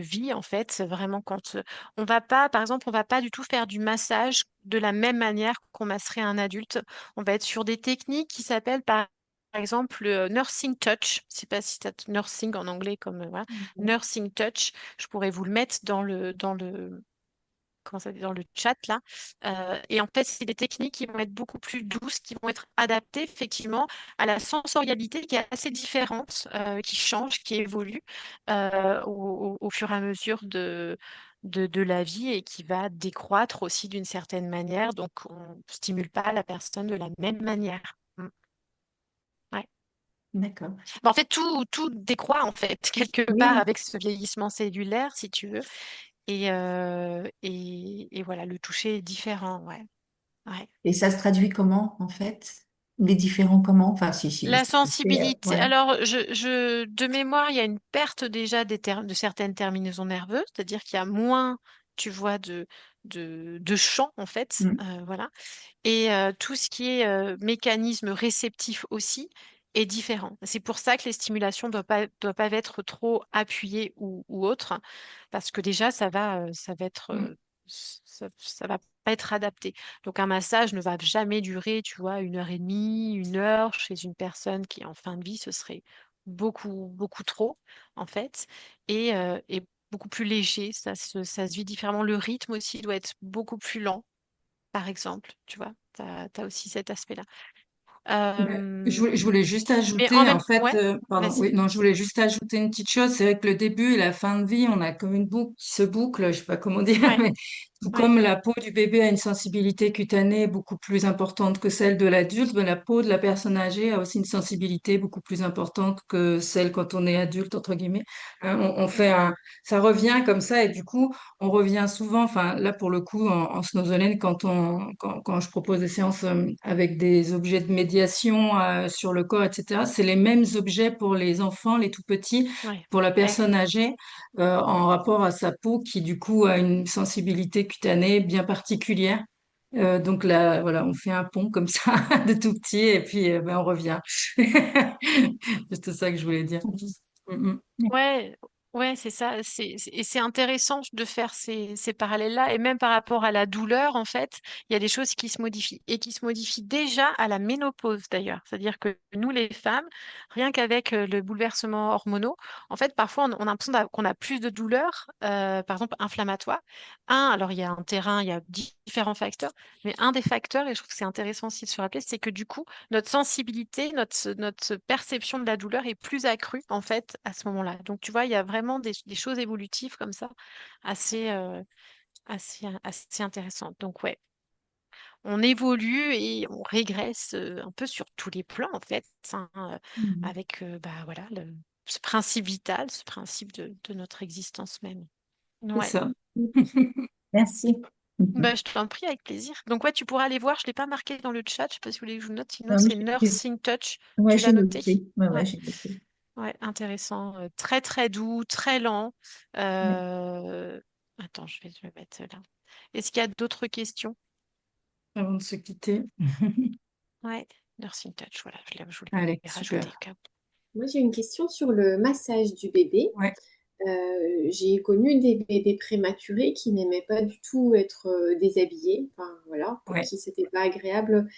vie, en fait, c'est vraiment quand on va pas, par exemple, on va pas du tout faire du massage de la même manière qu'on masserait un adulte. On va être sur des techniques qui s'appellent par exemple le nursing touch. Je sais pas si tu as nursing en anglais comme voilà. Nursing touch. Je pourrais vous le mettre dans le comment ça dit, dans le chat là. Et en fait, c'est des techniques qui vont être beaucoup plus douces, qui vont être adaptées effectivement à la sensorialité qui est assez différente, qui change, qui évolue au fur et à mesure de la vie et qui va décroître aussi d'une certaine manière. Donc, on ne stimule pas la personne de la même manière. Ouais. D'accord. Mais en fait, tout décroît en fait, quelque part Oui. avec ce vieillissement cellulaire, si tu veux. Et voilà, le toucher est différent, ouais. Ouais. Et ça se traduit comment en fait? Les différents comment? Enfin si. La sensibilité. Ouais. Alors, de mémoire, il y a une perte déjà de certaines terminaisons nerveuses, c'est-à-dire qu'il y a moins, tu vois, de champ, en fait. Mm. Voilà. Et tout ce qui est mécanisme réceptif aussi est différent. C'est pour ça que les stimulations doivent pas être trop appuyées ou autres, parce que déjà, ça va être, Mm. ça va pas être adapté. Donc, un massage ne va jamais durer, tu vois, 1 heure et demie, 1 heure chez une personne qui est en fin de vie, ce serait beaucoup, beaucoup trop, en fait, et beaucoup plus léger. Ça se vit différemment. Le rythme aussi doit être beaucoup plus lent par exemple, tu vois, tu as aussi cet aspect-là. Ben, Euh, je voulais juste mais en ajouter, en même fait, ouais, pardon, vas-y. oui, non, je voulais juste ajouter une petite chose. C'est vrai que le début et la fin de vie, on a comme une boucle qui se boucle, je sais pas comment dire, Ouais. mais tout Ouais, comme la peau du bébé a une sensibilité cutanée beaucoup plus importante que celle de l'adulte, ben, la peau de la personne âgée a aussi une sensibilité beaucoup plus importante que celle quand on est adulte, entre guillemets. Hein, on fait ça revient comme ça et du coup, on revient souvent, enfin, là, pour le coup, en snozolène, quand je propose des séances avec des objets de médiation sur le corps, etc., c'est les mêmes objets pour les enfants, les tout petits, ouais, pour la ouais. personne âgée en rapport à sa peau qui du coup a une sensibilité cutanée bien particulière. Donc là, voilà, on fait un pont comme ça de tout petit et puis ben, on revient. C'est ça que je voulais dire. Mm, Ouais, ouais, c'est ça. Et c'est intéressant de faire ces parallèles-là. Et même par rapport à la douleur, en fait, il y a des choses qui se modifient et qui se modifient déjà à la ménopause d'ailleurs. C'est-à-dire que nous, les femmes, rien qu'avec le bouleversement hormonaux, en fait, parfois, on a l'impression qu'on a plus de douleurs, par exemple, inflammatoires. Alors il y a un terrain, il y a différents facteurs, mais un des facteurs, et je trouve que c'est intéressant aussi de se rappeler, c'est que du coup, notre sensibilité, notre perception de la douleur est plus accrue en fait à ce moment-là. Donc tu vois, il y a vraiment des choses évolutives comme ça, assez, assez intéressantes. Donc ouais, on évolue et on régresse un peu sur tous les plans en fait, hein, mm. avec bah voilà ce principe vital, ce principe de notre existence même. C'est Ouais. ça. Merci. Bah, je t'en prie, avec plaisir. Donc, ouais, tu pourras aller voir. Je ne l'ai pas marqué dans le chat. Je sais pas si vous voulez que je vous note. Sinon, Ah oui, c'est Nursing Touch. ouais, Tu j'ai l'as noté? noté. Ouais, ouais, Ouais, j'ai noté. ouais, intéressant. Très, très doux, très lent. Ouais. Euh, Attends, je vais le mettre là. Est-ce qu'il y a d'autres questions? Avant de se quitter. Ouais, Nursing Touch. Voilà, je voulais Allez, rajouter super. au cas où. Moi, j'ai une question sur le massage du bébé. Ouais, J'ai connu des bébés prématurés qui n'aimaient pas du tout être déshabillés. Enfin, voilà, pour ouais. qui c'était pas agréable.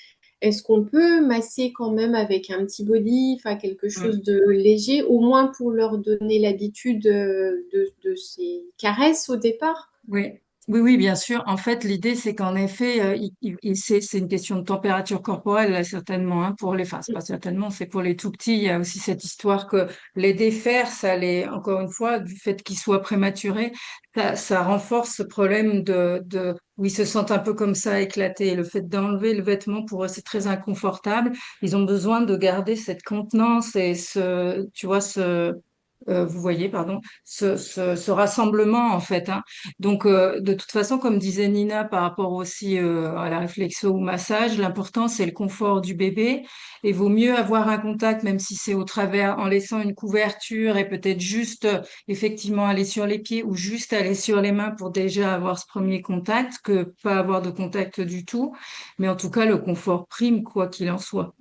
Est-ce qu'on peut masser quand même avec un petit body, enfin quelque Mm. chose de léger, au moins pour leur donner l'habitude de ces caresses au départ? Oui, oui, oui, bien sûr. En fait, l'idée, c'est qu'en effet, c'est une question de température corporelle, là, certainement, hein, pour les, enfin, c'est pas certainement, c'est pour les tout petits. Il y a aussi cette histoire que les défaire, ça les, encore une fois, du fait qu'ils soient prématurés, ça renforce ce problème où ils se sentent un peu comme ça, éclatés. Et le fait d'enlever le vêtement, pour eux, c'est très inconfortable. Ils ont besoin de garder cette contenance et tu vois, vous voyez, pardon, ce rassemblement, en fait, hein. Donc, de toute façon, comme disait Nina, par rapport aussi à la réflexion au massage, l'important, c'est le confort du bébé. Et vaut mieux avoir un contact, même si c'est au travers, en laissant une couverture et peut-être juste, effectivement, aller sur les pieds ou juste aller sur les mains pour déjà avoir ce premier contact, que pas avoir de contact du tout. Mais en tout cas, le confort prime, quoi qu'il en soit.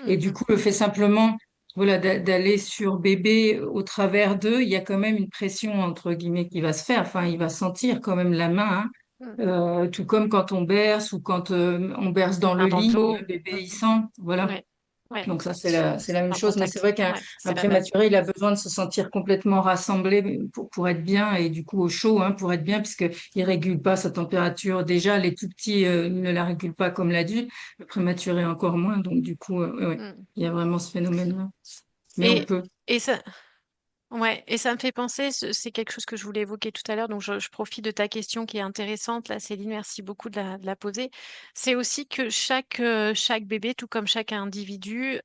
Et du Mhm, coup, le fait simplement voilà, d'aller sur bébé au travers d'eux, il y a quand même une pression entre guillemets qui va se faire. Enfin, il va sentir quand même la main, hein. mhm. Tout comme quand on berce ou quand on berce dans le Un dans le lit, le dos. bébé il Mhm. sent. Voilà. Ouais, ouais. Donc ça, c'est la même Un chose. Mais c'est contact. vrai qu'un Ouais, un c'est la base. prématuré, il a besoin de se sentir complètement rassemblé pour être bien et du coup au chaud, hein, pour être bien, puisque il régule pas sa température. Déjà, les tout petits ne la régulent pas comme l'adulte. Le prématuré encore moins. Donc du coup, ouais, ouais, Mhm. il y a vraiment ce phénomène-là. Mais on Et, peut. et ça, ouais, et ça me fait penser, c'est quelque chose que je voulais évoquer tout à l'heure, donc je profite de ta question qui est intéressante, là, Céline, merci beaucoup de la poser. C'est aussi que chaque bébé, tout comme chaque individu,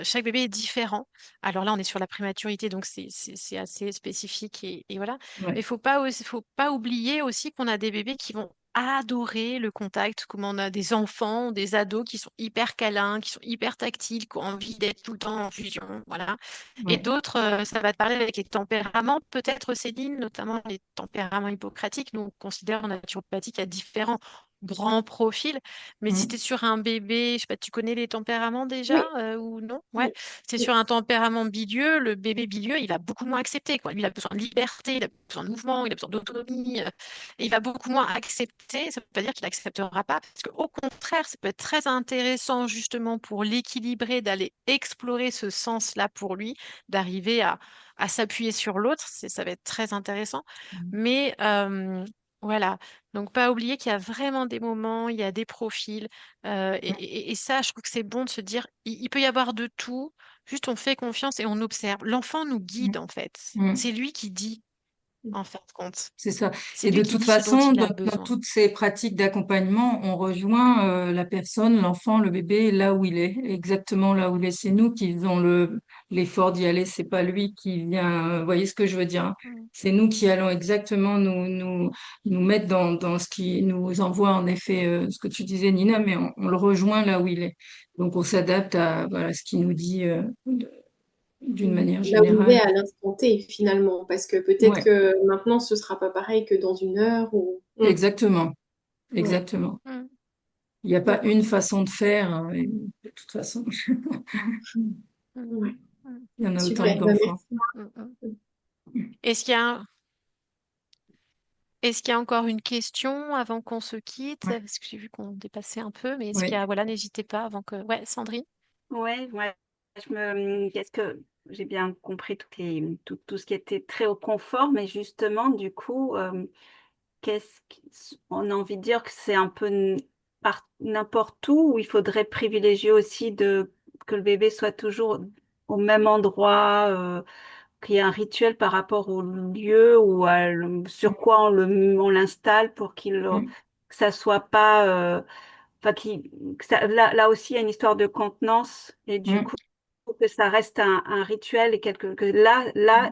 chaque bébé est différent. Alors là, on est sur la prématurité, donc c'est assez spécifique et voilà. Mais Ouais. faut pas oublier aussi qu'on a des bébés qui vont adorer le contact, comme on a des enfants, des ados qui sont hyper câlins, qui sont hyper tactiles, qui ont envie d'être tout le temps en fusion, voilà. Et Ouais. d'autres, ça va te parler avec les tempéraments, peut-être Céline, notamment les tempéraments hippocratiques. Nous, on considère en naturopathie qu'il y a différents grands profils. Mais si tu Mm. es sur un bébé, je sais pas, tu connais les tempéraments déjà Oui, ou non? Ouais. oui, C'est oui. sur un tempérament bilieux, le bébé bilieux, il va beaucoup moins accepter, quoi. Lui, il a besoin de liberté, il a besoin de mouvement, il a besoin d'autonomie. Et il va beaucoup moins accepter. Ça ne veut pas dire qu'il n'acceptera pas, parce qu'au contraire, ça peut être très intéressant justement pour l'équilibrer, d'aller explorer ce sens-là pour lui, d'arriver à s'appuyer sur l'autre. Ça va être très intéressant. Mais voilà. Donc, pas oublier qu'il y a vraiment des moments, il y a des profils. Et ça, je trouve que c'est bon de se dire, il peut y avoir de tout. Juste, on fait confiance et on observe. L'enfant nous Mm. guide, en fait. Mm. C'est lui qui dit. en fin de compte. C'est ça. C'est Et lui de qui toute dit ce dont façon, il a dans besoin. toutes ces pratiques d'accompagnement, on rejoint la personne, l'enfant, le bébé, là où il est, exactement là où il est. C'est nous qui faisons l'effort d'y aller. C'est pas lui qui vient. Vous voyez ce que je veux dire, hein. Mm. C'est nous qui allons exactement nous mettre dans ce qui nous envoie, en effet, ce que tu disais, Nina, mais on le rejoint là où il est. Donc, on s'adapte à voilà, ce qu'il nous dit d'une manière Là où il est générale. à l'instant T, finalement, parce que peut-être Ouais, que maintenant, ce sera pas pareil que dans une heure ou... exactement, Ouais. exactement. Mm. Il n'y a pas Mm. une façon de faire, hein, et de toute façon. Mm. Ouais. Mm. Il y en a autant Super, que bah, d'enfants. merci. Mm. Mm. Est-ce qu'il y a, est-ce qu'il y a encore une question avant qu'on se quitte? Ouais, Parce que j'ai vu qu'on dépassait un peu, mais est-ce qu'il y oui, a, voilà, n'hésitez pas avant que. Ouais, Sandrine? Ouais, qu'est-ce que j'ai bien compris tout ce qui était très au confort, mais justement, du coup, on a envie de dire que c'est un peu n'importe où il faudrait privilégier aussi que le bébé soit toujours au même endroit, qu'il y ait un rituel par rapport au lieu ou sur quoi on l'installe pour mm, que ça soit pas, enfin, là aussi, il y a une histoire de contenance et du mm. coup, que ça reste un rituel et que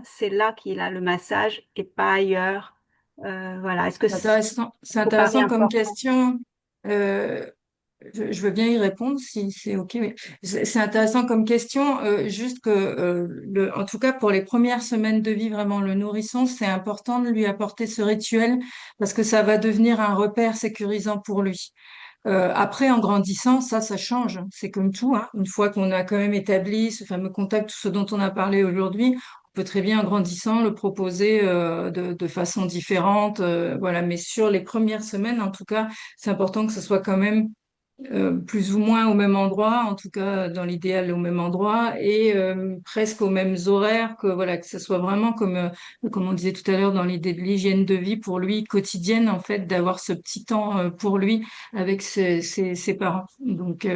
c'est là qu'il a le massage et pas ailleurs. Voilà. Est-ce que C'est vous paraît intéressant comme important? question. Euh, je veux bien y répondre si c'est OK. Oui. C'est intéressant comme question. Juste que, en tout cas, pour les premières semaines de vie, vraiment, le nourrisson, c'est important de lui apporter ce rituel parce que ça va devenir un repère sécurisant pour lui. Après, en grandissant, ça change. C'est comme tout, hein. Une fois qu'on a quand même établi ce fameux contact, tout ce dont on a parlé aujourd'hui, on peut très bien, en grandissant, le proposer de façon différente. Voilà. Mais sur les premières semaines, en tout cas, c'est important que ce soit quand même plus ou moins au même endroit, en tout cas dans l'idéal au même endroit et presque aux mêmes horaires, que voilà, que ce soit vraiment comme on disait tout à l'heure dans l'idée de l'hygiène de vie pour lui quotidienne, en fait, d'avoir ce petit temps pour lui avec ses parents. Donc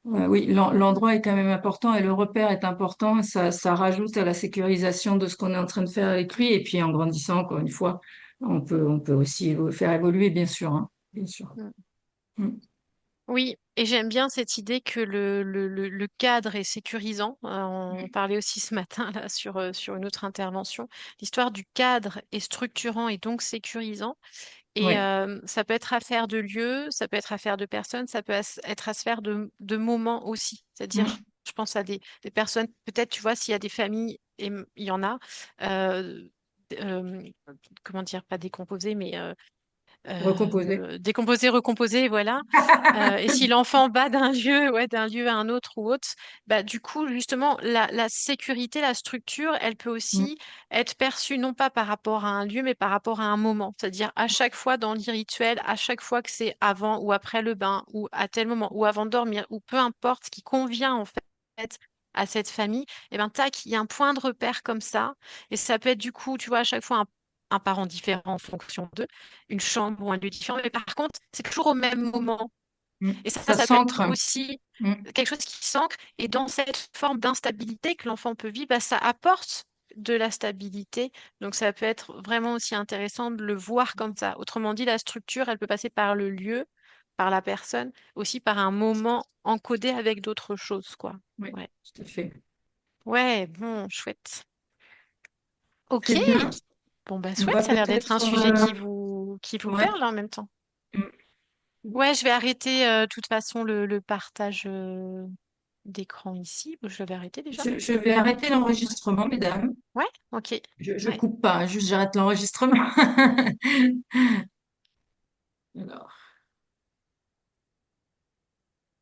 oui, l'endroit est quand même important et le repère est important. Ça rajoute à la sécurisation de ce qu'on est en train de faire avec lui. Et puis en grandissant, encore une fois, on peut aussi faire évoluer, bien sûr, hein, bien sûr. Mm. Mm. Oui, et j'aime bien cette idée que le cadre est sécurisant. On parlait aussi ce matin là sur une autre intervention. L'histoire du cadre est structurant et donc sécurisant. Et Ouais. ça peut être affaire de lieu, ça peut être affaire de personnes, ça peut être affaire de moments aussi. C'est-à-dire, Mm. je pense à des personnes, peut-être, tu vois, s'il y a des familles, et il y en a, euh, euh, comment dire, pas décomposées, mais Recomposer. décomposer, recomposer, voilà. Et si l'enfant va d'un lieu, ouais, d'un lieu à un autre ou autre, bah, du coup, justement, la sécurité, la structure, elle peut Mm. aussi être perçue non pas par rapport à un lieu, mais par rapport à un moment. C'est-à-dire à chaque fois dans le rituel, à chaque fois que c'est avant ou après le bain, ou à tel moment, ou avant de dormir, ou peu importe ce qui convient en fait à cette famille, et ben tac, il y a un point de repère comme ça. Et ça peut être du coup, tu vois, à chaque fois un parent différent en fonction d'eux, une chambre ou un lieu différent. Mais par contre, c'est toujours au même moment. Mm. Et ça, Ça ça peut s'ancre. être aussi Mm. quelque chose qui s'ancre. Et dans cette forme d'instabilité que l'enfant peut vivre, bah, ça apporte de la stabilité. Donc ça peut être vraiment aussi intéressant de le voir comme ça. Autrement dit, la structure, elle peut passer par le lieu, par la personne, aussi par un moment encodé avec d'autres choses, quoi. Oui, Ouais. tout à fait. Ouais, bon, chouette. Très Ok. bien. Bon, bah, On chouette, va ça a l'air d'être un peut-être. sujet qui vous Ouais. parle en même temps. Mm. Ouais, je vais arrêter de toute façon le partage d'écran ici. Je vais arrêter déjà. Je vais arrêter l'enregistrement, mesdames. Ouais, ok. Je Ouais. coupe pas, hein, juste j'arrête l'enregistrement. Alors.